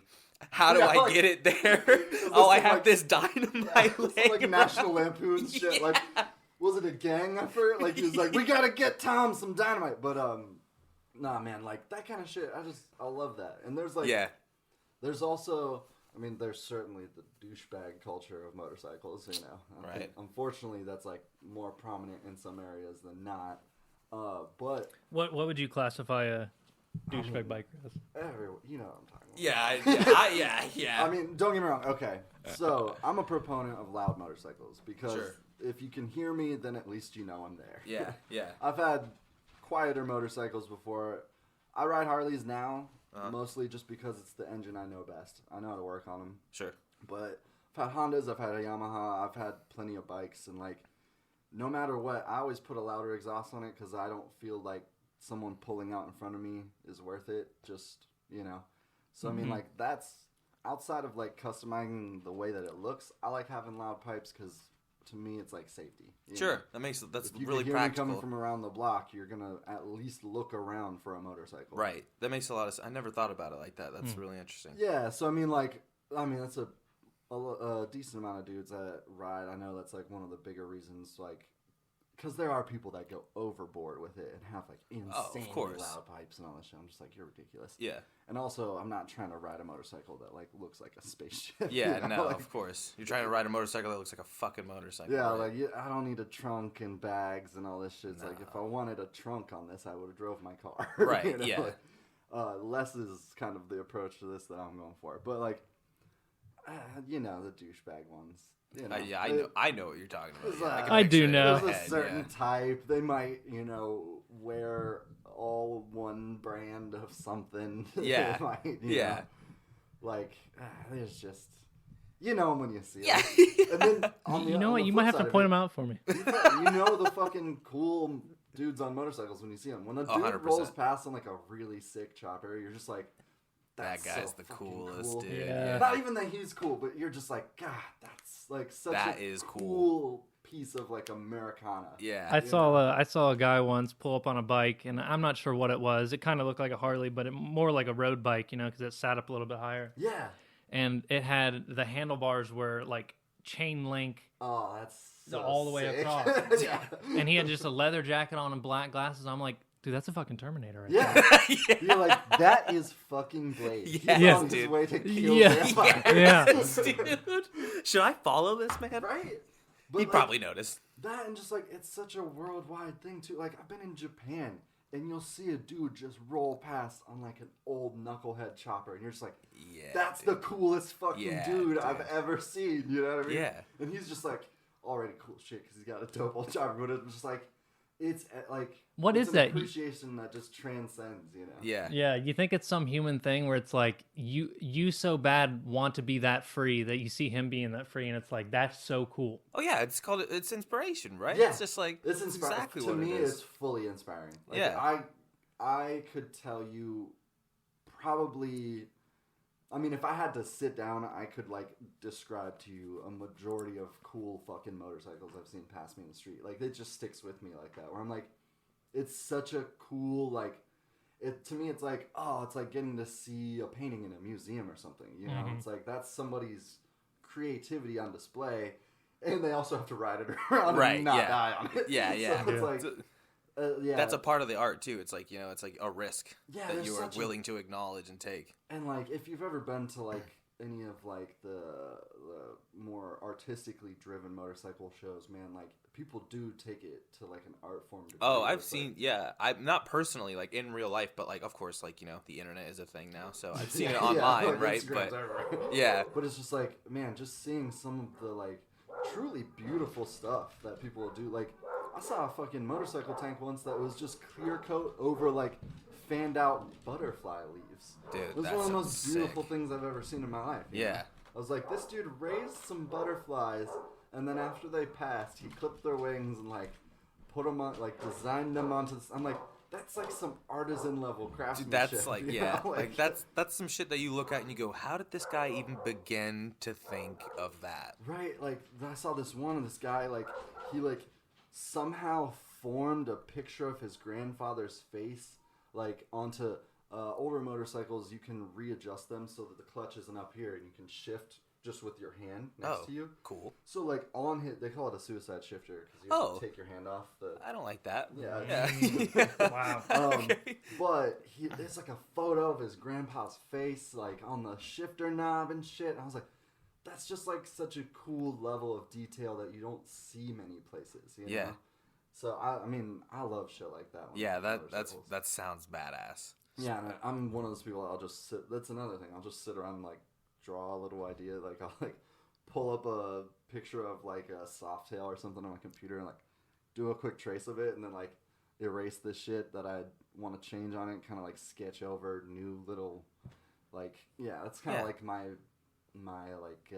How do I get it there? Oh, I have this dynamite it's laying like around." National Lampoon shit. Yeah. Like, was it a gang effort? Like, he was like, we gotta get Tom some dynamite. But, nah, man, like, that kind of shit, I love that. And there's, like, there's also, I mean, there's certainly the douchebag culture of motorcycles, you know. I think, unfortunately, that's like more prominent in some areas than not. But what would you classify a douchebag biker as? You know what I'm talking about. Yeah. I mean, don't get me wrong. Okay, so I'm a proponent of loud motorcycles because if you can hear me, then at least you know I'm there. Yeah. I've had quieter motorcycles before. I ride Harleys now, mostly just because it's the engine I know best. I know how to work on them. Sure. But I've had Hondas, I've had a Yamaha, I've had plenty of bikes, and like, no matter what, I always put a louder exhaust on it because I don't feel like someone pulling out in front of me is worth it. Just, you know. So, I mean, like, that's outside of like customizing the way that it looks. I like having loud pipes because to me, it's like safety. Sure, know? That's if you really can hear practical. Me coming from around the block, you're gonna at least look around for a motorcycle. Right, that makes a lot of sense. I never thought about it like that. That's really interesting. Yeah, so that's a decent amount of dudes that ride. I know that's like one of the bigger reasons, like, because there are people that go overboard with it and have like insanely loud pipes and all this shit. I'm just like, you're ridiculous. Yeah. And also, I'm not trying to ride a motorcycle that like looks like a spaceship. Yeah, you know? no, like, of course. You're trying to ride a motorcycle that looks like a fucking motorcycle. Yeah, right? I don't need a trunk and bags and all this shit. It's like, if I wanted a trunk on this, I would have drove my car. Right, you know? yeah. Like, less is kind of the approach to this that I'm going for. But like, you know, the douchebag ones. You know, I know what you're talking about. I do know. There's a certain type. They might, you know, wear all one brand of something. Yeah. They might, you know, like, there's just, you know them when you see them. Yeah. And then You know what? You might have to point them out for me. You know the fucking cool dudes on motorcycles when you see them. When a dude 100%. rolls past on like a really sick chopper, you're just like, that guy's so the fucking coolest, cool. dude. Yeah. Not even that he's cool, but you're just like, God, that's like such a cool piece of like Americana. Yeah. I saw a guy once pull up on a bike, and I'm not sure what it was. It kind of looked like a Harley, but more like a road bike, you know, because it sat up a little bit higher. Yeah. And it had the handlebars were like chain link. Oh, that's so all the way sick. across. Yeah. And he had just a leather jacket on and black glasses. I'm like, dude, that's a fucking Terminator right Yeah. Yeah. You're like, that is fucking Blade. Yes, He's on his dude. way to kill Yeah. vampires. Yeah. Dude. Should I follow this man? Right? But He'd like, probably notice. that, and just like, it's such a worldwide thing too. Like, I've been in Japan, and you'll see a dude just roll past on like an old knucklehead chopper, and you're just like, Yeah. that's the coolest fucking dude I've dude. ever seen. You know what I mean? Yeah. And he's just like already cool shit because he's got a dope old chopper, but it's just like, it's like, What it's is an that? appreciation that just transcends, you know? Yeah. Yeah, you think it's some human thing where it's like you so bad want to be that free that you see him being that free, and it's like, that's so cool. Oh yeah, it's inspiration, right? Yeah. It's just like It's inspiring. exactly To what me, it is. it's fully inspiring. Like, Yeah. I could tell you probably, I mean, if I had to sit down, I could like describe to you a majority of cool fucking motorcycles I've seen pass me in the street. Like, it just sticks with me like that, where I'm like, it's such a cool, like, to me, it's like, oh, it's like getting to see a painting in a museum or something, you know? Mhm. It's like, that's somebody's creativity on display, and they also have to ride it around Right, and not yeah. die on it. Yeah, yeah. So it's like, yeah. That's a part of the art too. It's like, you know, it's like a risk Yeah, that there's you are such a- willing to acknowledge and take. And like, if you've ever been to like any of like the more artistically driven motorcycle shows, man, like people do take it to like an art form. Degree. Oh, I've It's seen, like, yeah. I'm not personally like in real life, but like, of course, like, you know, the internet is a thing now, so I've seen it yeah, online, like right? Instagram's But everywhere. yeah, But it's just like, man, just seeing some of the like truly beautiful stuff that people will do. Like, I saw a fucking motorcycle tank once that was just clear coat over like fanned out butterfly leaves. Dude, it was that one of the most sounds beautiful sick. things I've ever seen in my life. you Yeah. know? I was like, this dude raised some butterflies, and then after they passed, he clipped their wings and like put them on, like designed them onto this. I'm like, that's like some artisan level craftsmanship. dude, that's like, you yeah, know? like that's some shit that you look at and you go, how did this guy even begin to think of that? Right, like I saw this one of this guy, like he like somehow formed a picture of his grandfather's face, like onto older motorcycles. You can readjust them so that the clutch isn't up here, and you can shift just with your hand next to you. Cool. So like on his, they call it a suicide shifter because you have to take your hand off the. I don't like that. Yeah. Wow. Okay. But it's like a photo of his grandpa's face, like on the shifter knob and shit. And I was like, that's just like such a cool level of detail that you don't see many places. You know? So I mean, I love shit like that. Yeah, that sounds badass. Yeah, and I'm one of those people. I'll just sit. That's another thing. I'll just sit around and like draw a little idea. Like I'll like pull up a picture of like a Softail or something on my computer and like do a quick trace of it, and then like erase the shit that I want to change on it. Kind of like sketch over new little like that's kind of like my like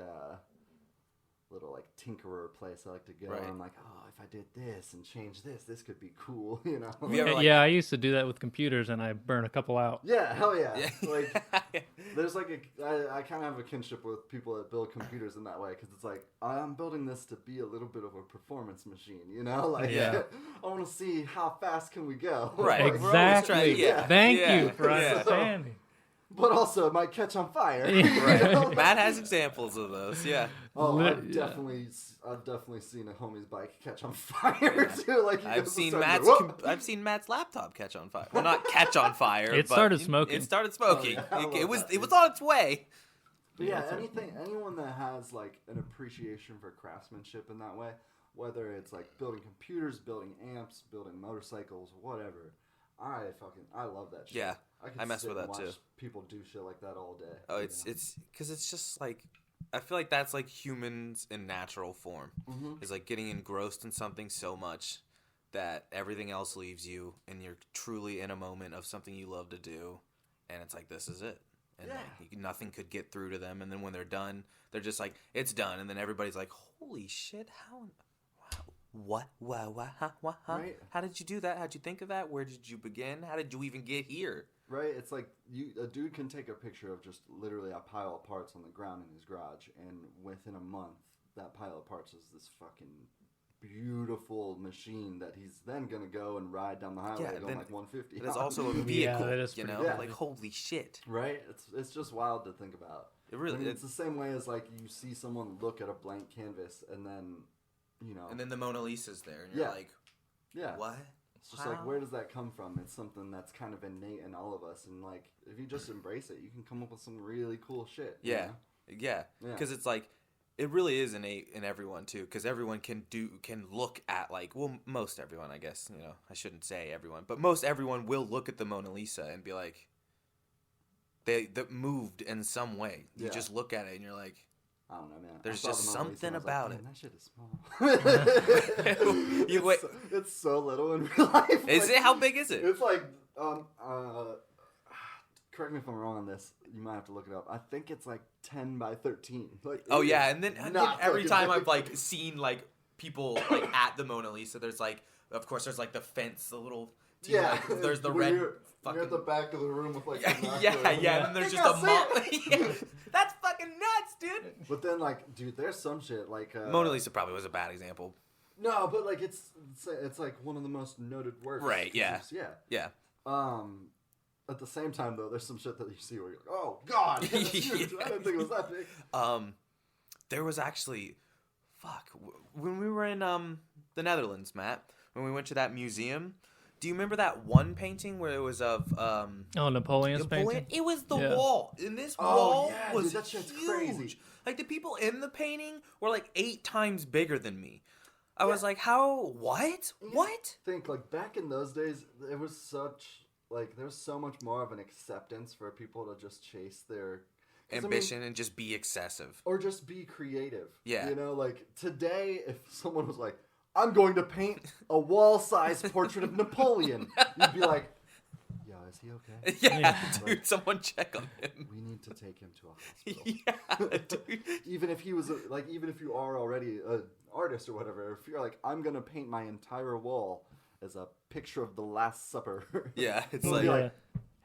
little like tinkerer place I like to go. Right. I'm like, oh, if I did this and change this could be cool, you know? I used to do that with computers and I burn a couple out. Yeah, hell yeah. Like, there's like I kind of have a kinship with people that build computers in that way because it's like, I'm building this to be a little bit of a performance machine, you know? Like, I want to see how fast can we go. Right, like, exactly. Thank you for understanding. But also, it might catch on fire. Right. Matt has examples of those. Yeah. Oh, I've definitely seen a homie's bike catch on fire too. Like I've seen Matt's laptop catch on fire. Well, not catch on fire. It started smoking. It started smoking. It was on its way. But anyone that has like an appreciation for craftsmanship in that way, whether it's like building computers, building amps, building motorcycles, whatever. I love that shit. Yeah, I mess with that too. People do shit like that all day. Oh, it's because it's just like, I feel like that's like humans in natural form. Mm-hmm. It's like getting engrossed in something so much that everything else leaves you, and you're truly in a moment of something you love to do, and it's like, this is it. And like, nothing could get through to them. And then when they're done, they're just like, it's done. And then everybody's like, holy shit, how? What? Huh? Right. How did you do that? How'd you think of that? Where did you begin? How did you even get here? Right. It's like a dude can take a picture of just literally a pile of parts on the ground in his garage, and within a month, that pile of parts is this fucking beautiful machine that he's then gonna go and ride down the highway going like 150. It's also a vehicle. That is like holy shit. Right. It's just wild to think about. It really. It's the same way as like you see someone look at a blank canvas and then. You know. And then the Mona Lisa's there, and you're like, what? It's just like, where does that come from? It's something that's kind of innate in all of us, and like, if you just embrace it, you can come up with some really cool shit. Yeah, yeah. Because it's like, it really is innate in everyone too. Because everyone can look at like, well, most everyone, I guess. You know, I shouldn't say everyone, but most everyone will look at the Mona Lisa and be like, that moved in some way. You just look at it and you're like. I don't know, man. There's just something about it. That shit is small. Wait. It's so little in real life. Is it? How big is it? It's like, correct me if I'm wrong on this. You might have to look it up. I think it's like 10 by 13. Like, and then every time I've like seen like people like at the Mona Lisa, there's like, of course, there's like the fence, the little. Like, there's the red. You're at the back of the room with like and then there's just a mop. That's fucking nuts, dude. But then like, dude, there's some shit like Mona Lisa probably was a bad example. No, but like it's like one of the most noted works. Right? Yeah. At the same time though, there's some shit that you see where you're like, oh god, that's huge. I didn't think it was that big. There was actually, when we were in the Netherlands, Matt, when we went to that museum. Do you remember that one painting where it was of Napoleon's painting? It was the wall. And this wall was dude, that shit's huge. Crazy. Like the people in the painting were like 8 times bigger than me. I was like, how? What? Yeah. What? Think like back in those days, there was so much more of an acceptance for people to just chase their ambition and just be excessive or just be creative. Yeah, you know, like today, if someone was like, I'm going to paint a wall-sized portrait of Napoleon. You'd be like, yo, is he okay? Yeah, dude, like, someone check on him. We need to take him to a hospital. Yeah, dude. Even if you are already an artist or whatever, if you're like, I'm going to paint my entire wall as a picture of the Last Supper. Yeah, it's like,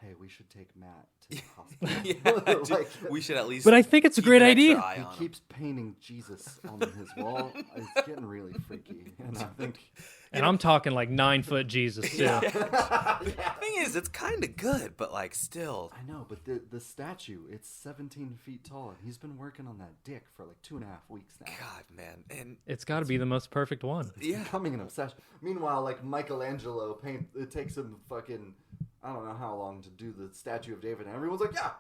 hey, we should take Matt to the hospital. We should at least. But I think it's a great idea. He keeps painting Jesus on his wall. It's getting really freaky, and I think. And I'm talking like 9-foot Jesus too. The thing is, it's kind of good, but like still. I know, but the statue, it's 17 feet tall, and he's been working on that dick for like 2.5 weeks now. God, man, and It's got to be the most perfect one. It's becoming an obsession. Meanwhile, like Michelangelo it takes him fucking, I don't know how long to do the statue of David, and everyone's like, yeah.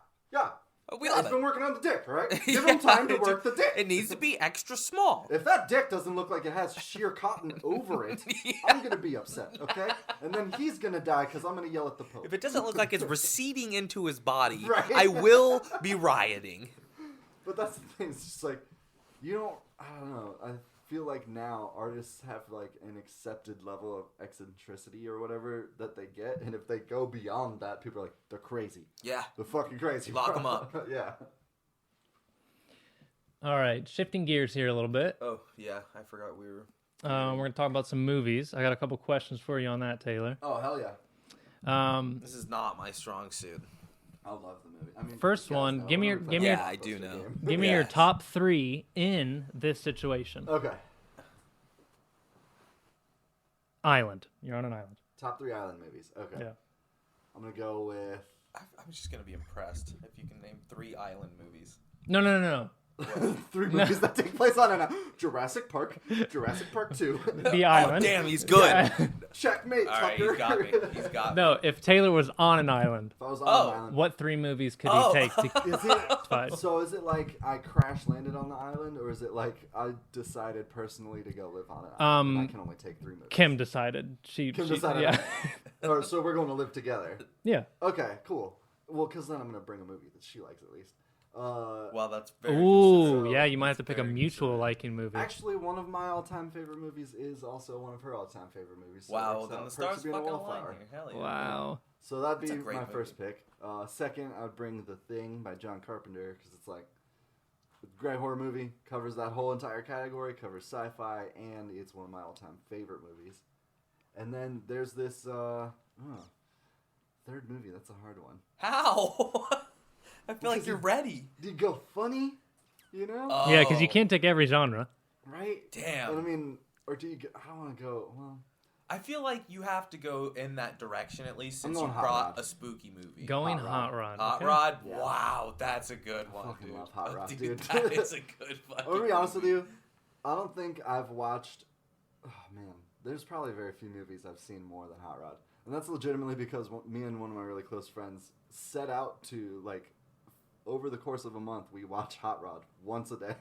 We love he's been working on the dick, right? Give him time to work the dick. It needs to be extra small. If that dick doesn't look like it has sheer cotton over it, I'm going to be upset, okay? And then he's going to die because I'm going to yell at the Pope. If it doesn't look like it's receding into his body, Right. I will be rioting. But that's the thing. It's just like, I don't know. I feel like now artists have like an accepted level of eccentricity or whatever that they get. And if they go beyond that, people are like, they're crazy. Yeah. They're fucking crazy. Lock them up. Yeah. All right, shifting gears here a little bit. Oh, yeah. I forgot we were... We're going to talk about some movies. I got a couple questions for you on that, Taylor. Oh, hell yeah. This is not my strong suit. I love the movie. I mean, First one, give me your I do know. Give me your top 3 in this situation. Okay. Island. You're on an island. Top 3 island movies. Okay. Yeah. I'm going to go with... I'm just going to be impressed if you can name 3 island movies. No. 3 movies that take place on an Jurassic Park 2. The island. Oh, damn, he's good. Yeah. Checkmate, All right, Tucker. he's got me. No, if Taylor was on an island, If I was on an island. what 3 movies could he take to Is it, fight? so is it like I crash landed on the island, or is it like I decided personally to go live on it? And I can only take 3 movies. Kim decided. She decided. Yeah. Or, so we're going to live together. Yeah. Okay, cool. Well, because then I'm going to bring a movie that she likes at least. Well, that's very Ooh, considerate. yeah, you might have to pick a Very mutual considerate. liking movie. Actually, one of my all-time favorite movies is also one of her all-time favorite movies. So Wow, it's, then the Perks stars of Being a fucking align Wallflower. here. Hell yeah. Wow. So that'd be That's a great my movie. first pick. Second, I would bring The Thing by John Carpenter because it's like a great horror movie, covers that whole entire category, covers sci-fi, and it's one of my all-time favorite movies. And then there's this third movie. That's a hard one. How? I feel like you're ready. Do you go funny? You know? Yeah, because you can't take every genre. Right? Damn. But I mean, or do you? I don't want to go. Well, I feel like you have to go in that direction at least I'm since you going Hot brought Rod. a spooky movie. Going Hot Hot Rod. Hot okay. Rod? Yeah. Wow, that's a good one, fucking dude. love Hot Rod, dude. dude. That is a good fucking I'm gonna be honest with movie. you. I don't think I've watched. Oh man, there's probably very few movies I've seen more than Hot Rod, and that's legitimately because me and one of my really close friends set out to like. Over the course of a month, we watch Hot Rod once a day.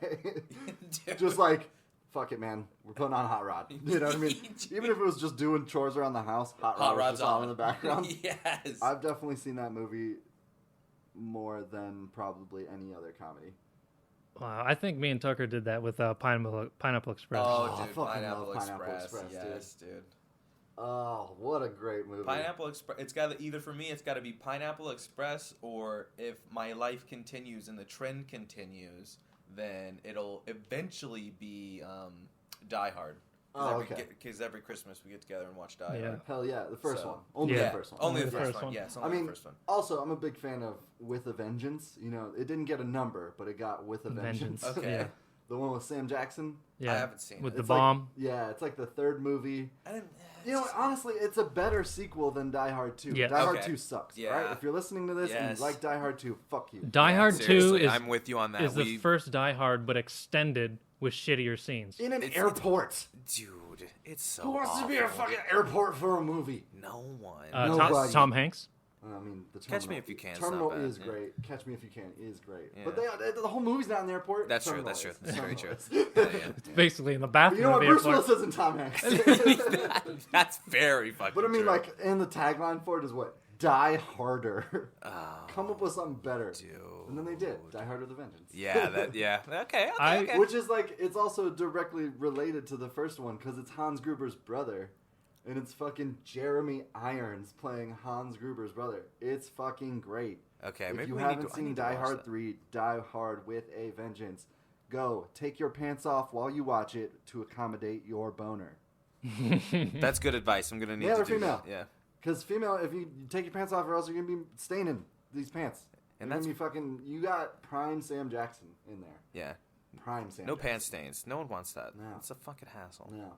Dude. Just like, fuck it, man. We're putting on Hot Rod. You know what I mean? Even if it was just doing chores around the house, Hot Rod was Rod's just on in the background. Yes. I've definitely seen that movie more than probably any other comedy. Wow, I think me and Tucker did that with Pineapple Express. Oh, Oh, I dude, fucking Pineapple love Pineapple Express. Express, Yes, dude. Oh, what a great movie. Pineapple Express. It's got to either for me. It's got to be Pineapple Express, or if my life continues and the trend continues, then it'll eventually be Die Hard. Oh, okay. Because every Christmas we get together and watch Die Yeah. Hard. Hell yeah, the first So- one. Only Yeah. the first one. Only the the first first one. one. Yes, I only mean, the first one. also, I'm a big fan of With a Vengeance. You know, it didn't get a number, but it got With a Vengeance. Vengeance. Okay. Yeah. The one with Sam Jackson. Yeah. I haven't seen With it. the It's like- bomb. Yeah, it's like the third movie. I didn't, You know, honestly, it's a better sequel than Die Hard 2. Yeah. Die Hard Okay. 2 sucks, Yeah. right? If you're listening to this and Yes. you like Die Hard 2, fuck you. Die Hard 2 seriously, is, I'm with you on that. is the first Die Hard, but extended with shittier scenes. In an It's- airport. Dude, it's so Who wants to be a awful. fucking airport for a movie? No one. Nobody. Tom Hanks. I mean, the Terminal. Catch Me If You Can is Terminal not bad, is yeah. great. Catch Me If You Can is great. Yeah. But the whole movie's not in the airport. That's true, Terminal that's true. is. That's very Terminal true. is. Yeah, It's basically in the bathroom You know of what? the Bruce airport. Willis isn't Tom Hanks. yeah. That's very fucking But I mean, true. like, and the tagline for it is what? Die Harder. Oh, Come up with something better. dude. And then they did. Die Harder the Vengeance. Yeah. Okay. I- okay. Which is like, it's also directly related to the first one because it's Hans Gruber's brother. And it's fucking Jeremy Irons playing Hans Gruber's brother. It's fucking great. Okay, If maybe you we haven't need to, I seen need to Die watch Hard that. 3, Die Hard with a Vengeance. Go, take your pants off while you watch it to accommodate your boner. That's good advice. I'm gonna need Male to or do female? that. Yeah. Because female, if you take your pants off, or else you're gonna be staining these pants. And that's you got prime Sam Jackson in there. Yeah. Prime Sam. No Jackson. pants stains. No one wants that. No. It's a fucking hassle. No.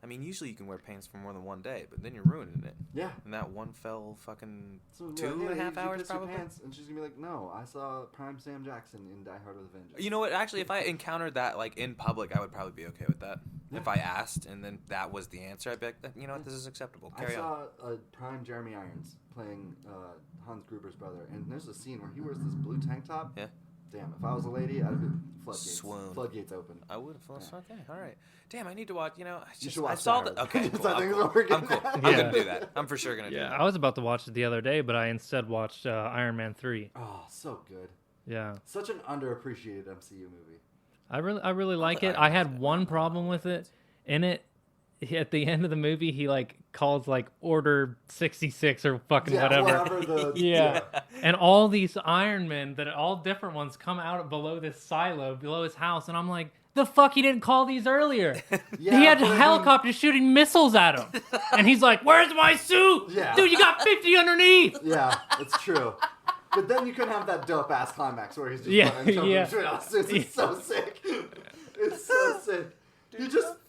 I mean, usually you can wear pants for more than one day, but then you're ruining it. Yeah. And that one fell fucking So, 2.5 hours probably. Pants, and she's gonna be like, "No, I saw prime Sam Jackson in Die Hard with a Vengeance." You know what? Actually, if I encountered that like in public, I would probably be okay with that. Yeah. If I asked and then that was the answer, I'd be like, you know what, this is acceptable. Carry on. I saw prime Jeremy Irons playing Hans Gruber's brother, and there's a scene where he wears this blue tank top. Yeah. Damn, if I was a lady, I'd be floodgates. Swoon. Floodgates open. I would. Okay, all right. Damn, I need to watch. You should watch. I saw the. Okay, cool. I'm cool. I'm gonna do that. I'm for sure gonna do that. Yeah, I was about to watch it the other day, but I instead watched Iron Man 3. Oh, so good. Yeah. Such an underappreciated MCU movie. I really like it. I had one problem with it. In it, at the end of the movie, he like calls like Order 66 or fucking whatever. Yeah. And all these Iron Men that are all different ones come out below this silo, below his house, and I'm like, the fuck, he didn't call these earlier. Yeah, he had helicopters shooting missiles at him. And he's like, where's my suit? Yeah. Dude, you got 50 underneath. Yeah, it's true. But then you couldn't have that dope-ass climax where he's just It's so sick. It's so sick.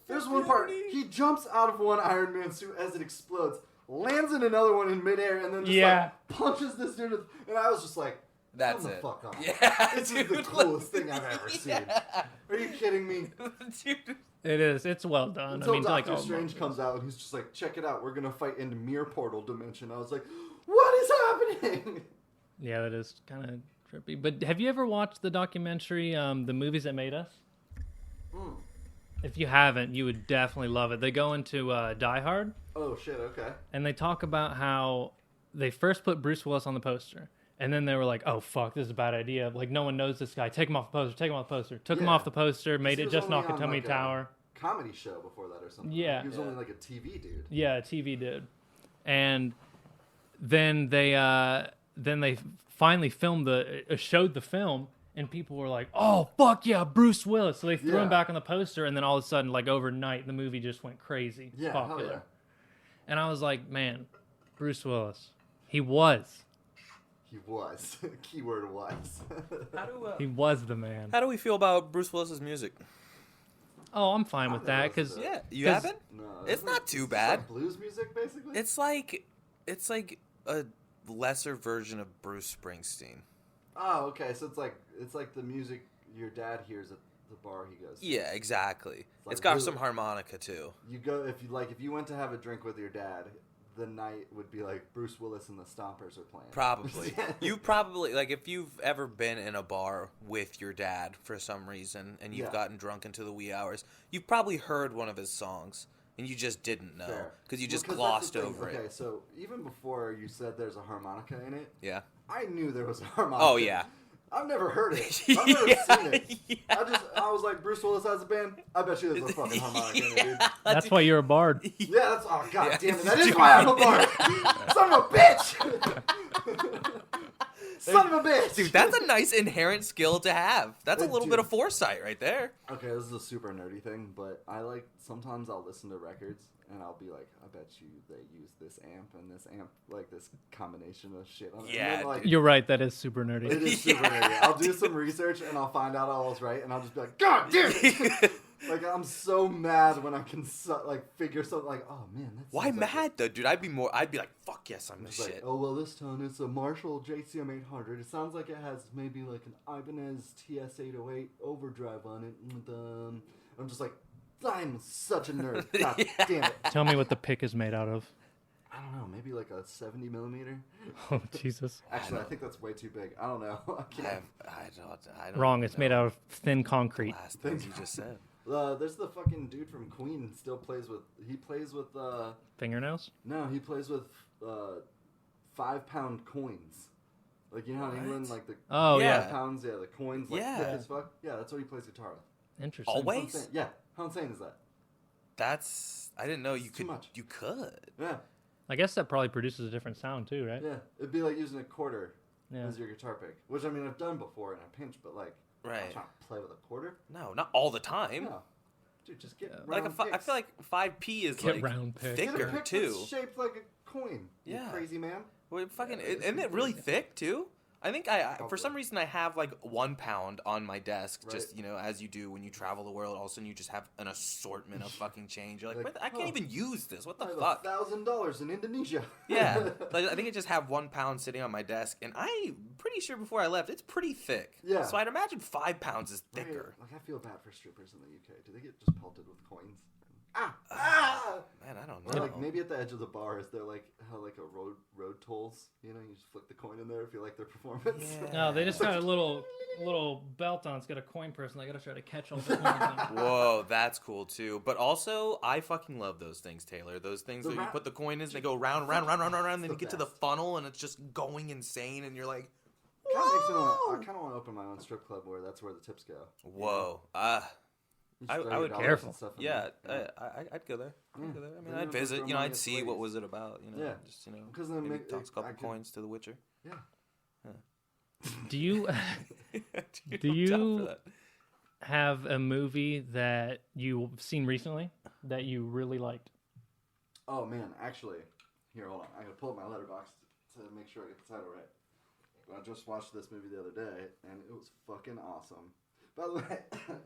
There's one part, he jumps out of one Iron Man suit as it explodes, lands in another one in midair, and then just like punches this dude. And I was just like, that's it. The fuck off. Yeah, this is the coolest thing I've ever seen. Are you kidding me? Dude. It is. It's well done. Until Doctor Strange comes out and he's just like, check it out. We're going to fight into Mirror Portal Dimension. I was like, what is happening? Yeah, that is kind of trippy. But have you ever watched the documentary, The Movies That Made Us? Mm. If you haven't, you would definitely love it. They go into Die Hard. Oh, shit, okay. And they talk about how they first put Bruce Willis on the poster. And then they were like, oh, fuck, this is a bad idea. Like, no one knows this guy. Take him off the poster. Take him off the poster. Took him off the poster, made it just Nakatomi Tower. Comedy show before that or something. Yeah. He was only like a TV dude. Yeah, a TV dude. And then they finally filmed showed the film, and people were like, oh, fuck yeah, Bruce Willis. So they threw him back on the poster, and then all of a sudden, like overnight, the movie just went crazy. Yeah, popular. Hell yeah. And I was like, man, Bruce Willis. He was. Keyword was. He was the man. How do we feel about Bruce Willis's music? Oh, I'm fine with that because you haven't. No, it's not too bad. Like blues music, basically. It's like a lesser version of Bruce Springsteen. Oh, okay. So it's like the music your dad hears at the bar he goes to. Yeah, exactly. It's got some harmonica too. You go if you went to have a drink with your dad. The night would be like Bruce Willis and the Stompers are playing. Probably. You probably, like, if you've ever been in a bar with your dad for some reason and you've gotten drunk into the wee hours, you've probably heard one of his songs and you just didn't know because you just glossed over it. Okay, so even before you said there's a harmonica in it, yeah, I knew there was a harmonica. Oh, yeah. I've never heard it. I've never seen it. Yeah. I was like, Bruce Willis has a band? I bet you there's a fucking harmonica in it, dude. That's why you're a bard. Yeah, that's... Oh, god damn it. That is why I'm a bard. Son of a bitch! Son of a bitch! Dude, that's a nice inherent skill to have. That's a little bit of foresight right there. Okay, this is a super nerdy thing, but sometimes I'll listen to records and I'll be like, I bet you they use this amp and this amp, like this combination of shit on it. Yeah, then, like, you're right. That is super nerdy. It is super nerdy. I'll do some research and I'll find out I was right and I'll just be like, God damn it! Like, I'm so mad when I can figure something like, oh man, that's why mad though, dude? I'd be like, fuck yes, I'm the shit. Like, oh well, this tone it's a Marshall JCM 800. It sounds like it has maybe like an Ibanez TS 808 overdrive on it. And, I'm just like, I'm such a nerd. God damn it. Tell me what the pick is made out of. I don't know, maybe like a 70 millimeter. Oh Jesus! Actually, I think that's way too big. I don't know. I don't. Wrong. It's made out of thin concrete. Last things you just said. There's the fucking dude from Queen still plays with. He plays with fingernails. No, he plays with 5-pound coins. Like, you know how in England, like the 5 pounds, the coins, like thick as fuck. Yeah, that's what he plays guitar with. Interesting. Always? How insane is that? I didn't know you could. Too much. You could. Yeah. I guess that probably produces a different sound too, right? Yeah, it'd be like using a quarter as your guitar pick, which I mean I've done before in a pinch, but like, I'm trying to play with a quarter. No, not all the time. No. Dude, just get like round I feel like 5p is Get like round picks. Get a thicker pick too. that's shaped like a coin. You Yeah. crazy man. Well, fucking, Yeah, isn't it really thick too? I think for some reason I have like 1 pound on my desk, Right. just as you do when you travel the world. All of a sudden you just have an assortment of fucking change. You're like, Like, I can't huh. even use this. What the I have fuck? $1,000 in Indonesia. Yeah, like, I think I just have 1 pound sitting on my desk, and I'm pretty sure before I left, it's pretty thick. Yeah. So I'd imagine 5 pounds is Right, thicker. like, I feel bad for strippers in the UK. Do they get just pelted with coins? Ah! Man, I don't Or know. like maybe at the edge of the bar, is there like how like a road tolls? You just flick the coin in there if you like their performance. Yeah. No, they just got a little belt on. It's got a coin purse, and they got to try to catch all the coins. Whoa, that's cool too. But also, I fucking love those things, Taylor. Those things The that you ra- put the coin in, and they go round, and then the you get to the best. funnel, and it's just going insane, and you're like, Kinda makes me whoa! I kind of want to open my own strip club where that's where the tips go. Whoa. You just I throw would your dollars careful. and stuff in Yeah, there. I'd go there. Yeah. I'd go there. I mean, Then I'd you have to visit. throw money I'd at the see what ladies. was it about. Yeah. Just Because then maybe make- toss a couple I could- coins to the Witcher. Yeah. Do you Do you have a movie that you've seen recently that you really liked? Oh man, actually, here, hold on. I gotta pull up my letterbox to make sure I get the title right. I just watched this movie the other day, and it was fucking awesome. By the way,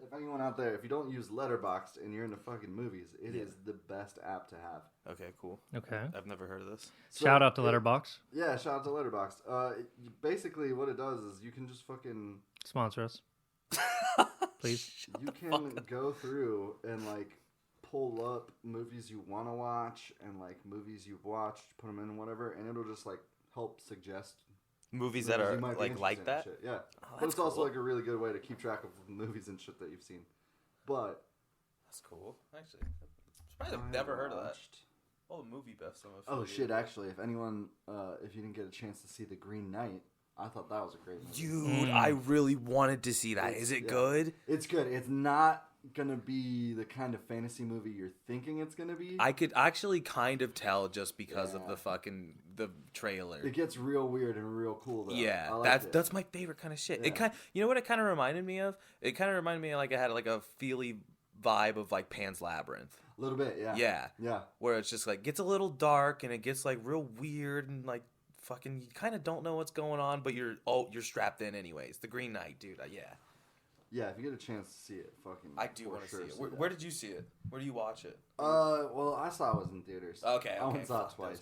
if anyone out there, if you don't use Letterboxd and you're into fucking movies, it is the best app to have. Okay, cool. Okay. I've never heard of this. So Shout out to it- Letterboxd. Yeah, shout out to Letterboxd. Basically, what it does is you can just fucking Sponsor us, please. you can go through and like pull up movies you want to watch and like movies you've watched, put them in whatever, and it'll just like help suggest Movies that you are might be like interested in that. shit. Yeah, but that's it's also cool. like a really good way to keep track of movies and shit that you've seen. But That's cool. Actually, I'm surprised I've never heard of that. watched- Oh, movie buffs. Oh shit! Actually, if anyone, if you didn't get a chance to see The Green Knight, I thought that was a great movie. Dude, I really wanted to see that. Is it yeah. good? It's good. It's not gonna be the kind of fantasy movie you're thinking it's gonna be. I could actually kind of tell just because of Yeah. the trailer. It gets real weird and real cool though. Yeah, I liked it. that's my favorite kind of shit. Yeah. It kind, you know what it kind of reminded me of? It kind of reminded me of like it had like a feely vibe of like Pan's Labyrinth. A little bit, yeah. Yeah, Yeah. where it's just like gets a little dark and it gets like real weird and like fucking you kind of don't know what's going on, but you're strapped in anyways. The Green Knight, dude. Yeah, Yeah, if you get a chance to see it, fucking. I do want to see it. Where did you see it? Where do you watch it? Well, I saw it was in theaters. Okay, I okay, went saw it fuck, twice.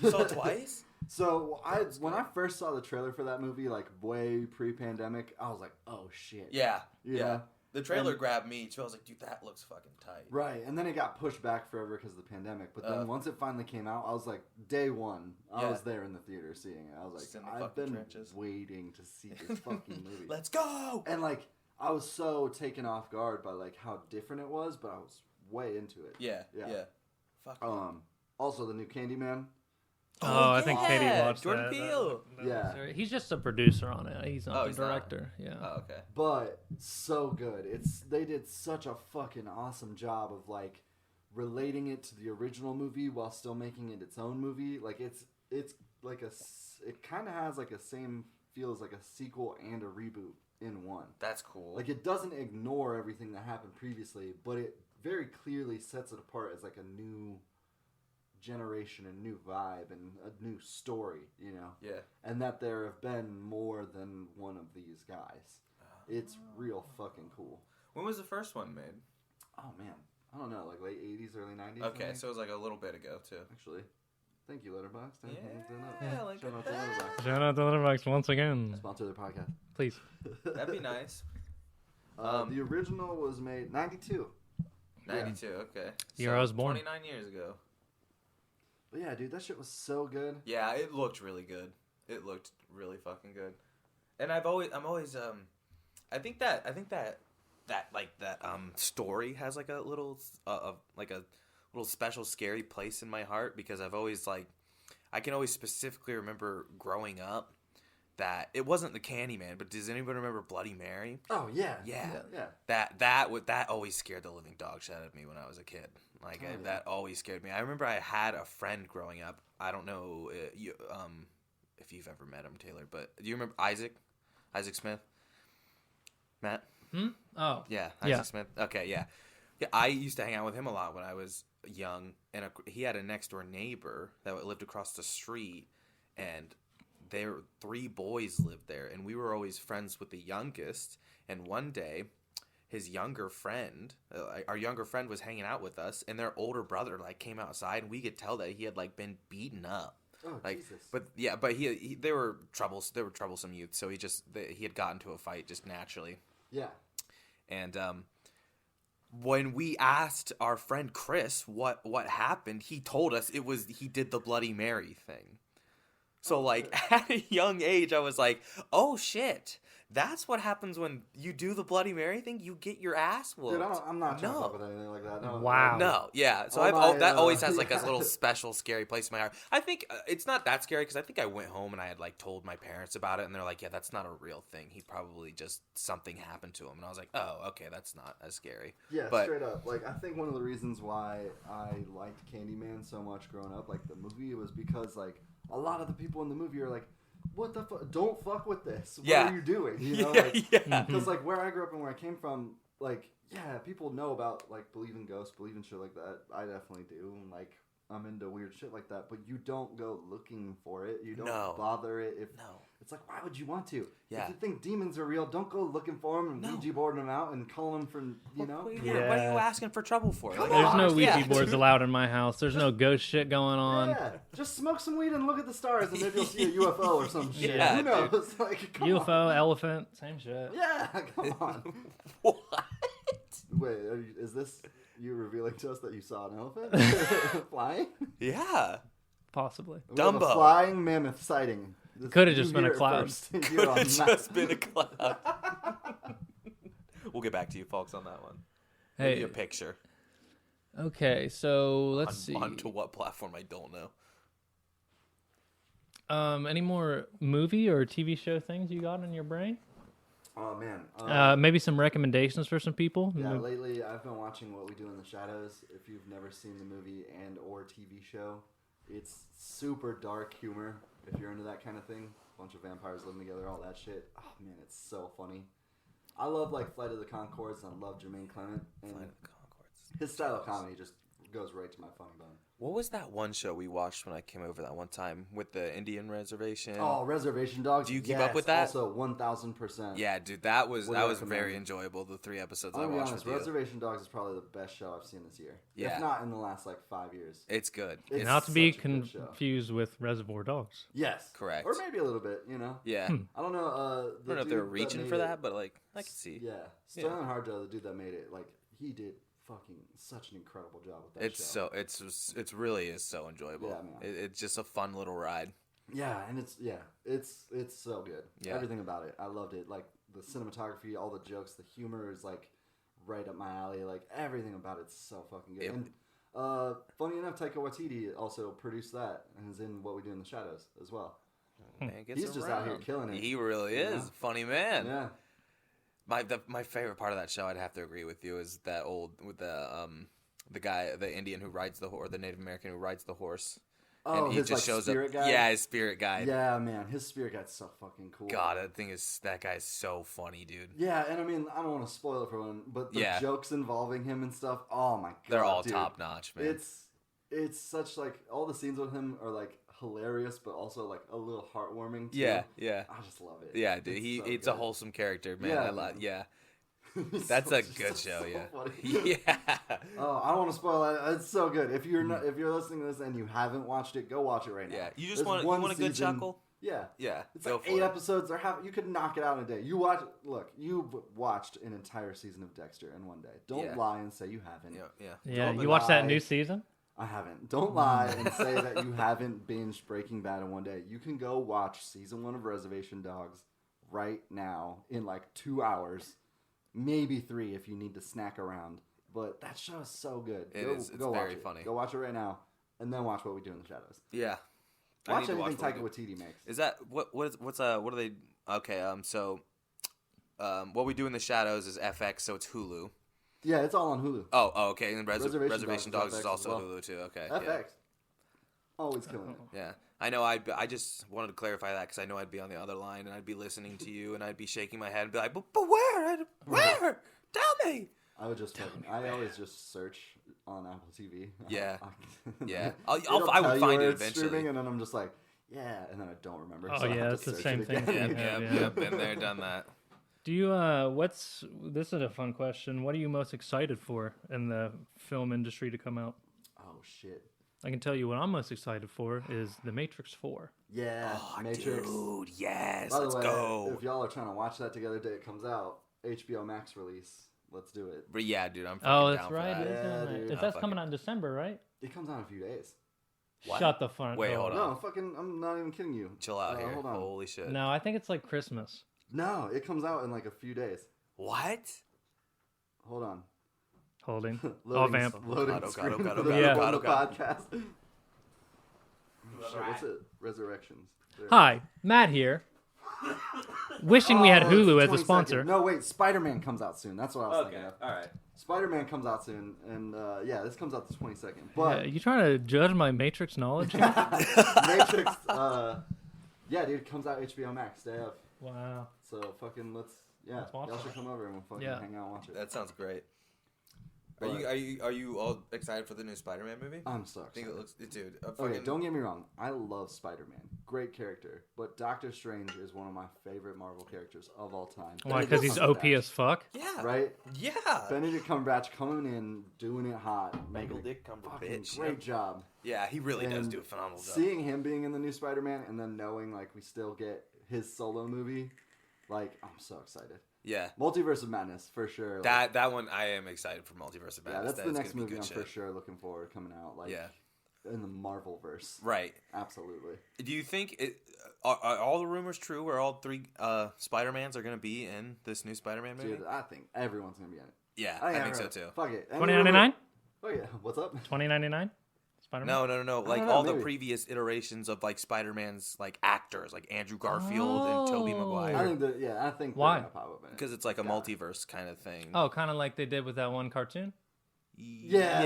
You saw it twice? So when I first saw the trailer for that movie, like way pre-pandemic, I was like, "Oh shit!" Yeah. Yeah. The trailer And- grabbed me too. I was like, dude, that looks fucking tight. Right, and then it got pushed back forever because of the pandemic. But then once it finally came out, I was like, day one, I Yeah. was there in the theater seeing it. I was Just in like, the I've fucking been trenches. waiting to see this fucking movie. Let's go. And like, I was so taken off guard by like how different it was, but I was way into it. Yeah. Yeah. Fuck. Also the new Candyman. Oh, I think Katie watched Jordan that. Peele. Yeah. He's just a producer on it. He's not Oh, the he's not? director. Yeah. Oh, okay. But so good. They did such a fucking awesome job of like relating it to the original movie while still making it its own movie. Like it's like it kind of has like a same feels like a sequel and a reboot in one. That's cool. Like it doesn't ignore everything that happened previously, but it very clearly sets it apart as like a new generation, a new vibe, and a new story, you know? Yeah. And that there have been more than one of these guys. It's real fucking cool. When was the first one made? Oh man, I don't know, like late 80s, early 90s. Okay, maybe? so it was like a little bit ago too. Actually, thank you, Letterboxd. Yeah, like Shout out to that. Letterboxd. Shout out to Letterboxd once again. Sponsor their podcast. Please. That'd be nice. The original was made 92. 92. Okay. Year I was born. 29 years ago. But yeah, dude, that shit was so good. Yeah, it looked really good. It looked really fucking good. And I think that story has like a little special scary place in my heart because I've always I can always specifically remember growing up that it wasn't the Candyman, but does anybody remember Bloody Mary? Oh yeah. Yeah. Yeah. That always scared the living dog shit out of me when I was a kid. Yeah. That always scared me. I remember I had a friend growing up. I don't know if you've ever met him, Taylor, but do you remember Isaac Smith? Matt? Oh. Yeah, Isaac Smith. Okay, yeah. Yeah, I used to hang out with him a lot when I was young, and he had a next door neighbor that lived across the street, and there 3 boys lived there, and we were always friends with the youngest. And one day, his younger friend, our younger friend, was hanging out with us, and their older brother like came outside, and we could tell that he had like been beaten up. Oh, like, Jesus. but they were troublesome youth, so he had gotten into a fight just naturally. Yeah. And when we asked our friend Chris what happened, he told us he did the Bloody Mary thing. So like at a young age, I was like, oh shit. That's what happens when you do the Bloody Mary thing. You get your ass whooped. Dude, I'm not trying to talk with anything like that. No, Wow. No, yeah. So that always has like a little special, scary place in my heart. I think it's not that scary because I think I went home and I had like told my parents about it, and they're like, "Yeah, that's not a real thing. He probably just something happened to him." And I was like, "Oh, okay, that's not as scary." Yeah, but, straight up. Like I think one of the reasons why I liked Candyman so much growing up, like the movie, was because like a lot of the people in the movie are like, what the fuck? Don't fuck with this. What are you doing? You know, because like where I grew up and where I came from, like people know about like believe in ghosts, believe in shit like that. I definitely do. And, like I'm into weird shit like that, but you don't go looking for it. You don't bother it. It's like, why would you want to? Yeah. If you think demons are real, don't go looking for them and Ouija boarding them out and calling them from, Yeah. What are you asking for trouble for? There's no Ouija boards allowed in my house. There's no ghost shit going on. Yeah, just smoke some weed and look at the stars, and maybe you'll see a UFO or some shit. Yeah, Who knows? Like, come UFO, on. elephant, same shit. Yeah, come on. What? Wait, is this you revealing to us that you saw an elephant flying? Yeah. Possibly. We have a Dumbo. flying mammoth sighting. Could have just been a cloud. Could have just been a cloud. We'll get back to you, folks, on that one. Hey, Maybe a picture. Okay, so let's see. Onto what platform, I don't know. Any more movie or TV show things you got in your brain? Oh, man. Maybe some recommendations for some people? Yeah, lately I've been watching What We Do in the Shadows. If you've never seen the movie and or TV show, it's super dark humor. If you're into that kind of thing, bunch of vampires living together, all that shit. Oh, man, it's so funny. I love, like, Flight of the Conchords, and I love Jermaine Clement. And Flight of the Conchords. His style of comedy just goes right to my funny bone. What was that one show we watched when I came over that one time with the Indian reservation? Oh, Reservation Dogs. Do you keep up with that? Also, 1,000%. Yeah, dude, that was very enjoyable. The 3 episodes I watched with you. Reservation Dogs is probably the best show I've seen this year. Yeah. If not in the last, like, 5 years. It's good. It's Not to be such a good show. confused with Reservoir Dogs. Yes. Correct. Or maybe a little bit, you know? Yeah. I don't know. I don't know if they were reaching for that, but, like, I can see. Yeah. Sterling Harjo, the dude that made it, like, he did fucking such an incredible job with that show. It's really is so enjoyable. Yeah, man. It's just a fun little ride. Yeah, and it's so good. Yeah. Everything about it, I loved it. Like the cinematography, all the jokes, the humor is like right up my alley. Like everything about it's so fucking good. Yep. And funny enough, Taika Waititi also produced that and is in What We Do in the Shadows as well. Man, He's just out here killing it. He really is. know? Funny man. Yeah. My favorite part of that show, I'd have to agree with you, is that old with the guy, the Indian who rides the horse, the Native American who rides the horse. Oh, and he his just shows spirit up. guide? Yeah, his spirit guide. Yeah, man, his spirit guide's so fucking cool. God, that guy's so funny, dude. Yeah, and I mean, I don't want to spoil it for one, but the jokes involving him and stuff, oh my god, they're all dude. top notch, man. It's such like all the scenes with him are like hilarious, but also like a little heartwarming too. Yeah. I just love it. Yeah, dude, it's a wholesome character, man. Yeah. That's a good show, yeah. Funny. Yeah. Oh, I don't want to spoil it. It's so good. If you're listening to this and you haven't watched it, go watch it right now. Yeah, you just want a good chuckle. Yeah, yeah. It's like 8 episodes. You could knock it out in a day. You've watched an entire season of Dexter in one day. Don't lie and say you haven't. Yeah, you watched that new season? I haven't. Don't lie and say that you haven't binged Breaking Bad in one day. You can go watch season 1 of Reservation Dogs right now in like 2 hours. Maybe 3 if you need to snack around. But that show is so good. It's very funny. Go watch it right now, and then watch What We Do in the Shadows. Yeah. Watch anything Taika Waititi makes. Is that what are they? Okay, so What We Do in the Shadows is FX, so it's Hulu. Yeah, it's all on Hulu. Oh, okay. And Reservation Dogs FX is also as well. Hulu too. Okay. FX. Yeah. Always killing it. Yeah. I know. I just wanted to clarify that because I know I'd be on the other line and I'd be listening to you and I'd be shaking my head and be like, but where? Where? Tell me. I would just I always just search on Apple TV. Yeah. Yeah. I would find it it's eventually. streaming, and then I'm just like, yeah, and then I don't remember. Oh so I yeah, have that's to the search same it thing. again. Yeah, been there, done that. Do you this is a fun question. What are you most excited for in the film industry to come out? Oh shit. I can tell you what I'm most excited for is The Matrix 4. Yeah, Oh, Matrix. dude, yes, By the let's way, go. if y'all are trying to watch that together, day it comes out, HBO Max release. Let's do it. But yeah, dude, I'm fucking Oh, down that's for right. that. Yeah, dude. If that's coming out in December, right? It comes out in a few days. What? Shut the front Wait, door. hold on. No, I'm not even kidding you. Chill out here. Hold on. Holy shit. No, I think it's like Christmas. No, it comes out in like a few days. What? Hold on. Holding. Loading, Off amp. Loading Oh, God, screen oh, God, for oh, the God, people oh, on the God. podcast. Oh, shit, what's it? Resurrections. There. Hi, Matt here. Wishing we had Oh, Hulu it's as a 22nd. sponsor. No, wait, Spider-Man comes out soon. That's what I was thinking of. all right. Spider-Man comes out soon, and yeah, this comes out the 22nd. Yeah, But you trying to judge my Matrix knowledge here? Matrix, yeah, dude, it comes out HBO Max day of. Wow. So fucking let's watch y'all it. should come over and we'll fucking Yeah. hang out and watch it. That sounds great. But- Are you all excited for the new Spider-Man movie? I'm so I think excited. it looks, dude. Okay, don't get me wrong. I love Spider-Man. Great character. But Doctor Strange is one of my favorite Marvel characters of all time. Why? Because he's OP as fuck? Yeah. Right? Yeah. Benedict Cumberbatch coming in, doing it hot. making a Dick fucking Cumberbatch. great job. Yeah, he really does And do a phenomenal job. Seeing him being in the new Spider-Man and then knowing like we still get his solo movie, like I'm so excited. Yeah. Multiverse of Madness for sure. That one I am excited for Multiverse of yeah, Madness. that's the next gonna be movie I'm good for shit. sure looking forward coming out. Like Yeah. in the Marvel verse. Right. Absolutely. Do you think are all the rumors true where all three Spider-Mans are going to be in this new Spider-Man movie? Dude, I think everyone's gonna be in it. Yeah, I think so too. Fuck it. $20.99? Oh yeah. What's up? $20.99? Spider-Man? No. Like don't know, all the maybe. previous iterations of like Spider-Man's like actors, like Andrew Garfield and Tobey Oh. I Maguire, think that I think Why? they're gonna pop up in it. because it's like a Got it. multiverse kind of thing. Oh, kind of like they did with that one cartoon? Yeah,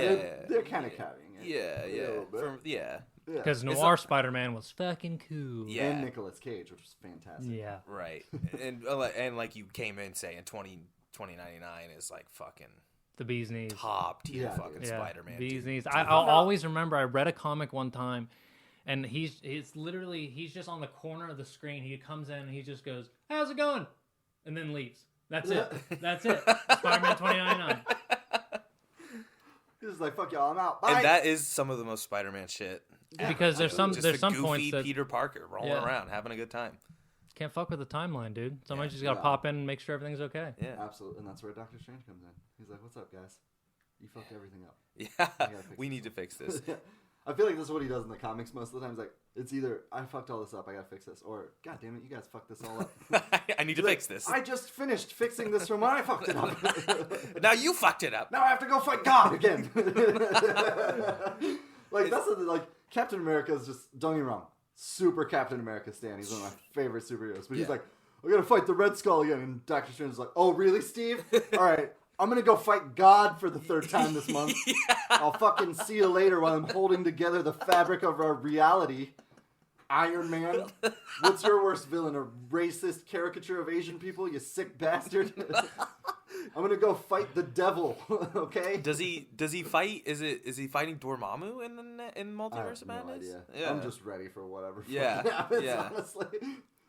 they're kind of copying it. Yeah, A yeah, little bit. yeah. Yeah. Because It's Noir not- Spider-Man was fucking cool. Yeah. And Nicolas Cage, which was fantastic. Yeah. Right, and like you came in saying 2099 is like fucking The bee's knees. top tier Yeah, fucking dude. Yeah. Spider-Man. Bee's dude. knees. I'll always remember I read a comic one time, and he's literally just on the corner of the screen. He comes in and he just goes, "How's it going?" and then leaves. That's it. That's it. Spider-Man 2099. He's just like, fuck y'all, I'm out. Bye. And that is some of the most Spider-Man shit. Because there's some Just there's a some goofy points that Peter Parker rolling Yeah. around having a good time. can't fuck with the timeline, dude. Somebody's Yeah. just gotta Yeah. pop in and make sure everything's okay. Yeah, Absolutely. And that's where Doctor Strange comes in. He's like, what's up, guys? You fucked everything up. yeah. gotta fix We this. need to fix this. I feel like this is what he does in the comics most of the time. He's like, it's either I fucked all this up, I gotta fix this, or God damn it, you guys fucked this all up. I need to fix this. I just finished fixing this from when I fucked it up. Now you fucked it up. Now I have to go fight God again. Like that's like Captain America is just, don't get me wrong, super Captain America stan. He's one of my favorite superheroes. But he's Yeah. like, I gotta fight the Red Skull again, and Doctor Strange is like, oh really, Steve? All right, I'm gonna go fight God for the third time this month. I'll fucking see you later while I'm holding together the fabric of our reality. Iron Man. What's your worst villain? A racist caricature of Asian people, you sick bastard? I'm gonna go fight the devil, okay? Does he fight? Is he fighting Dormammu in Multiverse I have of no Madness? idea. Yeah. I'm just ready for whatever Yeah, fucking happens, yeah. honestly.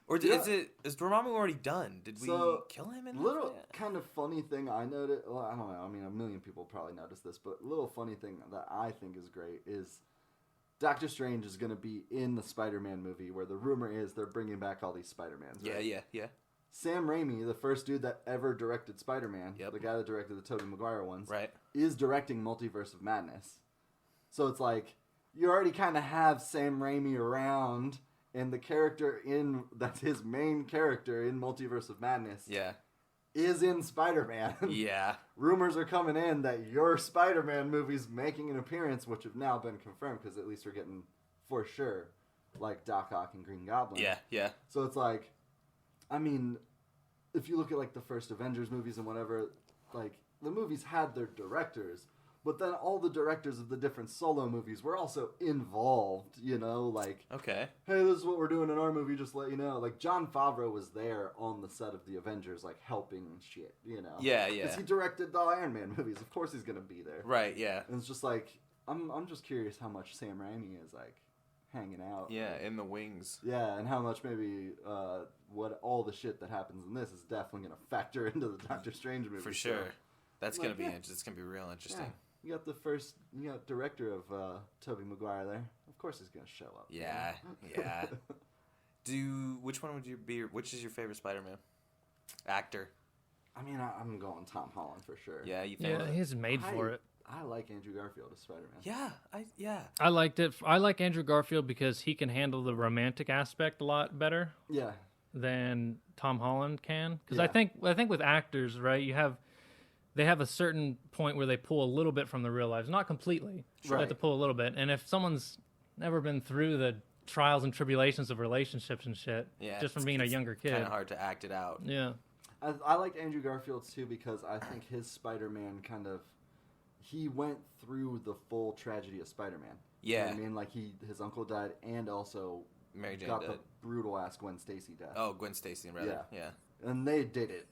Or Yeah. is Dormammu already done? Did we So, kill him in Little that? kind of funny thing I noticed, well, I don't know, I mean, a million people probably noticed this, but a little funny thing that I think is great is Doctor Strange is going to be in the Spider-Man movie where the rumor is they're bringing back all these Spider-Mans, right? Yeah. Sam Raimi, the first dude that ever directed Spider-Man, Yep. the guy that directed the Tobey Maguire ones, Right. is directing Multiverse of Madness. So it's like, you already kind of have Sam Raimi around, and the character that's his main character in Multiverse of Madness Yeah. is in Spider-Man. Yeah. Rumors are coming in that your Spider-Man movie's making an appearance, which have now been confirmed, because at least we're getting, for sure, like Doc Ock and Green Goblin. Yeah. So it's like, I mean, if you look at like the first Avengers movies and whatever, like the movies had their directors, But then all the directors of the different solo movies were also involved, you know, like, okay, hey, this is what we're doing in our movie, just to let you know. Like, Jon Favreau was there on the set of the Avengers, like, helping shit, you know. Yeah. Because he directed the Iron Man movies. Of course he's going to be there. Right, yeah. And it's just like, I'm just curious how much Sam Raimi is, like, hanging out. Yeah, in the wings. Yeah, and how much maybe what all the shit that happens in this is definitely going to factor into the Doctor Strange movie. For sure. So, That's like, going to be it's going to be real interesting. Yeah. You got director of Tobey Maguire there. Of course he's going to show up. Yeah, yeah. Which is your favorite Spider-Man actor? I mean, I'm going Tom Holland for sure. Yeah, you think? Yeah, he's made for it. I like Andrew Garfield as Spider-Man. Yeah, I liked it. I like Andrew Garfield because he can handle the romantic aspect a lot better Yeah. than Tom Holland can. Because Yeah. I think with actors, right, they have a certain point where they pull a little bit from the real lives, not completely, but Right. to pull a little bit. And if someone's never been through the trials and tribulations of relationships and shit, just from being a younger kid, kind of hard to act it out. Yeah. I liked Andrew Garfield too because I think his Spider-Man he went through the full tragedy of Spider-Man. Yeah. You know what I mean, like his uncle died and also Mary Jane got died. the brutal ass Gwen Stacy death. Oh, Gwen Stacy, rather. Yeah. And they did it.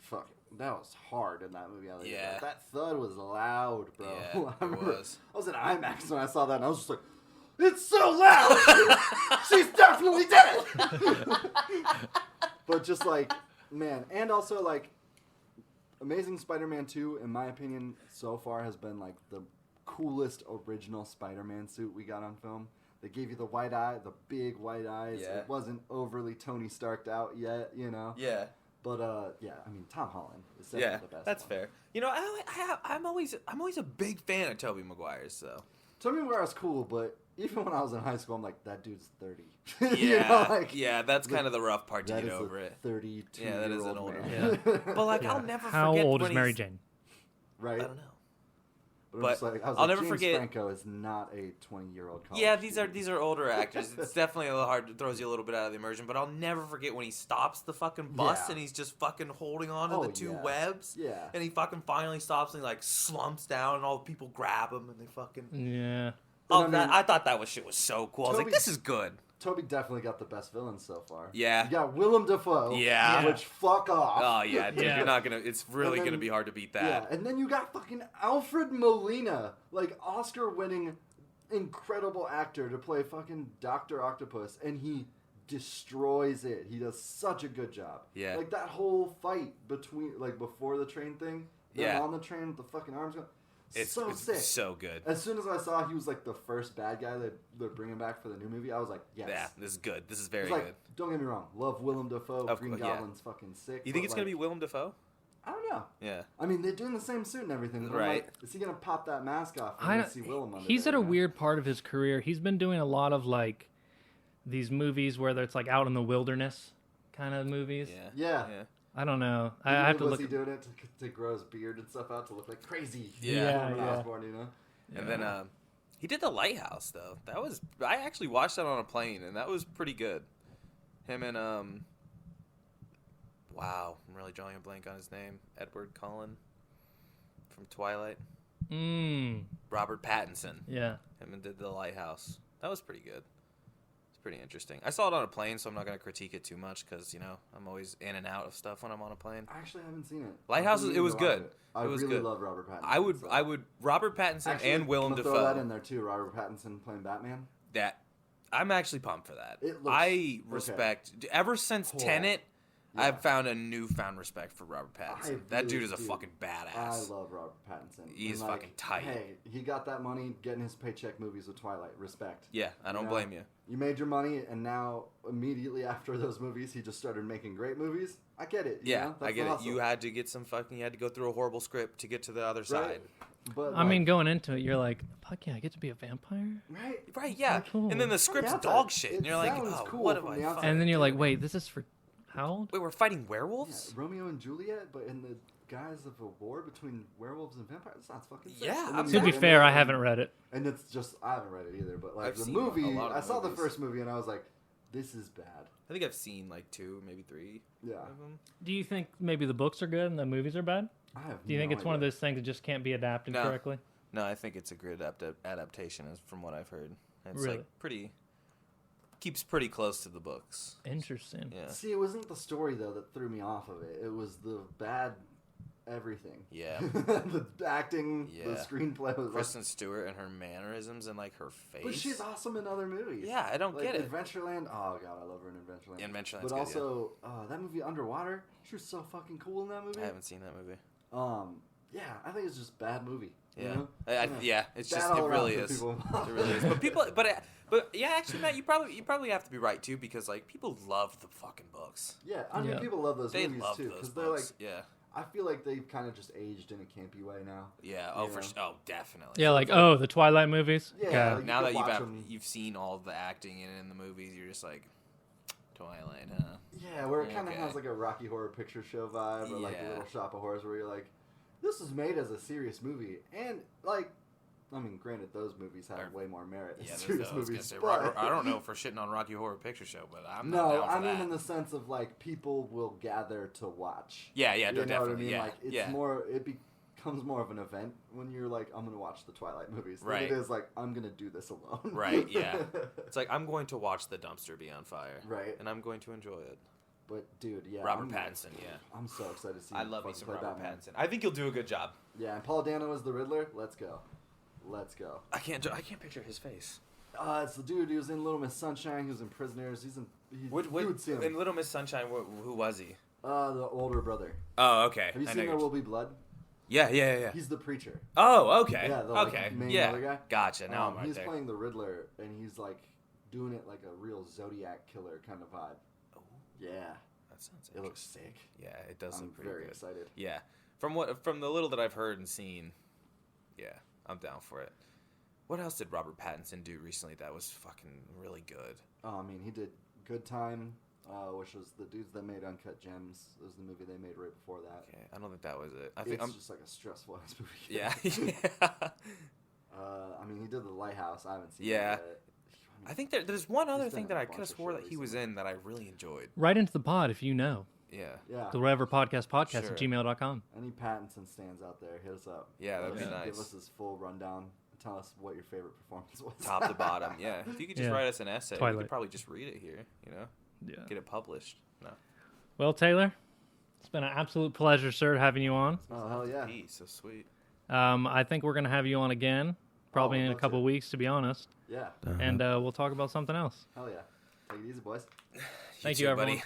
That was hard in that movie. Yeah. That thud was loud, bro. Yeah, it was. I was in IMAX when I saw that, and I was just like, it's so loud! She's definitely dead! But just like, man. And also, like, Amazing Spider-Man 2, in my opinion, so far has been, like, the coolest original Spider-Man suit we got on film. They gave you the white eye, the big white eyes. Yeah. It wasn't overly Tony Starked out yet, you know? Yeah. But yeah, I mean, Tom Holland is definitely the best. That's one. fair. You know, I'm always a big fan of Tobey Maguire's, so. Tobey Maguire's cool, but even when I was in high school, I'm like, that dude's 30. Yeah, You know, like, yeah, that's kind of the rough part to that get is over a it. 32 Yeah, that is an year old older man. But like, I'll never forget. How old when is Mary he's- Jane? Right? I don't know. But, But I'm just like, I was I'll like, never James forget- Franco is not a 20-year-old college Yeah, student. these are older actors. It's definitely a little hard. It throws you a little bit out of the immersion. But I'll never forget when he stops the fucking bus Yeah. and he's just fucking holding on to Oh, the two yeah. webs. Yeah. And he fucking finally stops and he like slumps down and all the people grab him and they fucking. Yeah. Oh, I mean, I thought that shit was so cool. I was like, Toby- this is good. Toby definitely got the best villains so far. Yeah. You got Willem Dafoe. Yeah. Which fuck off. Oh yeah, dude, Yeah. you're not gonna. It's really And then- gonna be hard to beat Yeah, that. and then you got fucking Alfred Molina, like Oscar-winning, incredible actor to play fucking Dr. Octopus, and he destroys it. He does such a good job. Yeah. Like that whole fight between, like before the train thing, them Yeah. on the train with the fucking arms going, It's so sick. so good. As soon as I saw he was like the first bad guy that they're bringing back for the new movie, I was like, yes. Yeah, this is good. This is very It's like, good. don't get me wrong, love Willem Dafoe, Of Green course, yeah. Goblin's fucking sick. You think but, it's gonna be like, Willem Dafoe? I don't know. Yeah. I mean, they're doing the same suit and everything. But I'm Right. like, is he gonna pop that mask off and see Willem under He's there, at a you know? weird part of his career. He's been doing a lot of like these movies where it's like out in the wilderness kind of movies. Yeah. I don't know. I Even have to was look. he doing it to grow his beard and stuff out to look like crazy? Yeah. Norman Yeah. Osborn, you know? And then he did The Lighthouse though. That was I actually watched that on a plane and that was pretty good. Him and wow, I'm really drawing a blank on his name. Edward Cullen from Twilight. Robert Pattinson. Yeah. Him and did The Lighthouse. That was pretty good. It's pretty interesting. I saw it on a plane, so I'm not going to critique it too much because, you know, I'm always in and out of stuff when I'm on a plane. I actually haven't seen it. Lighthouse, I it was good. I It was really good. love Robert Pattinson. I would Robert Pattinson Actually, and Willem I'm gonna Dafoe. throw that in there too. Robert Pattinson playing Batman. That I'm actually pumped for that. It looks- I respect ever since Cool. Tenet. Yeah. I've found a newfound respect for Robert Pattinson. That really dude is a do. fucking I badass. love Robert Pattinson. He is And, fucking tight. Hey, he got that money getting his paycheck movies with Twilight. Respect. Yeah, I don't You know? blame you. You made your money, and now immediately after those movies, he just started making great movies. I get it. you Yeah, know? I That's get the it. You hustle. had to get some fucking. You had to go through a horrible script to get to the other Right? side. But I mean, going into it, you're like, fuck yeah, I get to be a vampire? right? Right? Yeah. Cool. And then the From script's the outside, dog shit, it and you're like, sounds oh, cool what have from I? the outside. fucking- And then you're like, Yeah. wait, this is for how old? Wait, we're fighting Yeah, werewolves? Romeo and Juliet, but in the guise of a war between werewolves and vampires. Sounds fucking sick. Yeah, And I'm then To you be get fair, into I it, haven't read it. And it's just I haven't read it either. But like I've the seen movie, a lot of I saw the movies. first movie and I was like, this is bad. I think I've seen like 2, maybe 3 Yeah, of them. Do you think maybe the books are good and the movies are bad? I have. Do you think no it's one of idea. those things that just can't be adapted No. correctly? No, I think it's a good adaptation, from what I've heard. It's Really? like keeps pretty close to the books. Interesting. Yeah. See, it wasn't the story though that threw me off of it. It was the bad everything. Yeah. The acting, the screenplay was Kristen Stewart and her mannerisms and like her face. But she's awesome in other movies. Yeah, I don't get it. Adventureland. Oh god, I love her in Adventureland. Adventureland's but good, also that movie Underwater. She was so fucking cool in that movie. I haven't seen that movie. Yeah, I think it's just a bad movie. Yeah, you know? it's Bad just all it around really for is. people involved. It really is. But yeah, actually, Matt, you probably have to be right too, because like people love the fucking books. Yeah, I mean people love those They movies love too those they're like. books. Yeah. I feel like they've kind of just aged in a campy way now. Yeah. Oh, definitely. Yeah, like the Twilight movies. Yeah. Okay. Now that you've seen all the acting in the movies, you're just like Twilight, huh? Yeah, where it kind of has like a Rocky Horror Picture Show vibe, or like a Little Shop of Horrors, where you're like, this is made as a serious movie, and like, I mean, granted, those movies have way more merit than serious movies. But I don't know if we're shitting on Rocky Horror Picture Show, but I'm no, not down for I mean that. in the sense of like people will gather to watch. Yeah, you know definitely. what I mean? Yeah, like it's more. It becomes more of an event when you're like, I'm gonna watch the Twilight movies. Right. Than it is like I'm gonna do this alone. Right. Yeah. It's like I'm going to watch the dumpster be on fire. Right. And I'm going to enjoy it. But dude, yeah, Robert Pattinson, yeah. I'm so excited to see. I love me some play Robert Batman. Pattinson. I think he'll do a good job. Yeah, and Paul Dano is the Riddler. Let's go. I can't picture his face. It's the dude who was in Little Miss Sunshine. He was in Prisoners. You would see him. In Little Miss Sunshine, who was he? The older brother. Oh, okay. Have you seen There Will Be Blood? Yeah. He's the preacher. Oh, okay. Yeah, the main other guy. Gotcha. Now I'm right he's there. playing the Riddler, and he's like doing it like a real Zodiac killer kind of vibe. Oh, yeah. that sounds. It looks sick. Yeah, it does look pretty good. I'm very excited. Yeah, from the little that I've heard and seen, yeah, I'm down for it. What else did Robert Pattinson do recently that was fucking really good? I mean, he did Good Time, which was the dudes that made Uncut Gems. It was the movie they made right before that. Okay, I don't think that was it. It's just like a stressful ass movie. Yeah. I mean, he did The Lighthouse. I haven't seen it Yeah. yet. I think there's one other thing that I could have of swore shit that he was in that I really enjoyed. Right into the pod if you know. Yeah. Yeah. The Whatever Podcast Sure. at gmail.com. Any Pattinson stands out there, hit us up. Yeah, that'd be Give nice. us his full rundown. Tell us what your favorite performance was. Top to bottom, yeah. If you could just write us an essay, we Twilight. could probably just read it here, you know? Yeah. Get it published. No. Well, Taylor, it's been an absolute pleasure, sir, having you on. Oh, hell yeah. Peace, so sweet. I think we're going to have you on again, probably in a couple weeks, to be honest. Yeah. And we'll talk about something else. Hell yeah. Take it easy, boys. Thank you, everyone. buddy.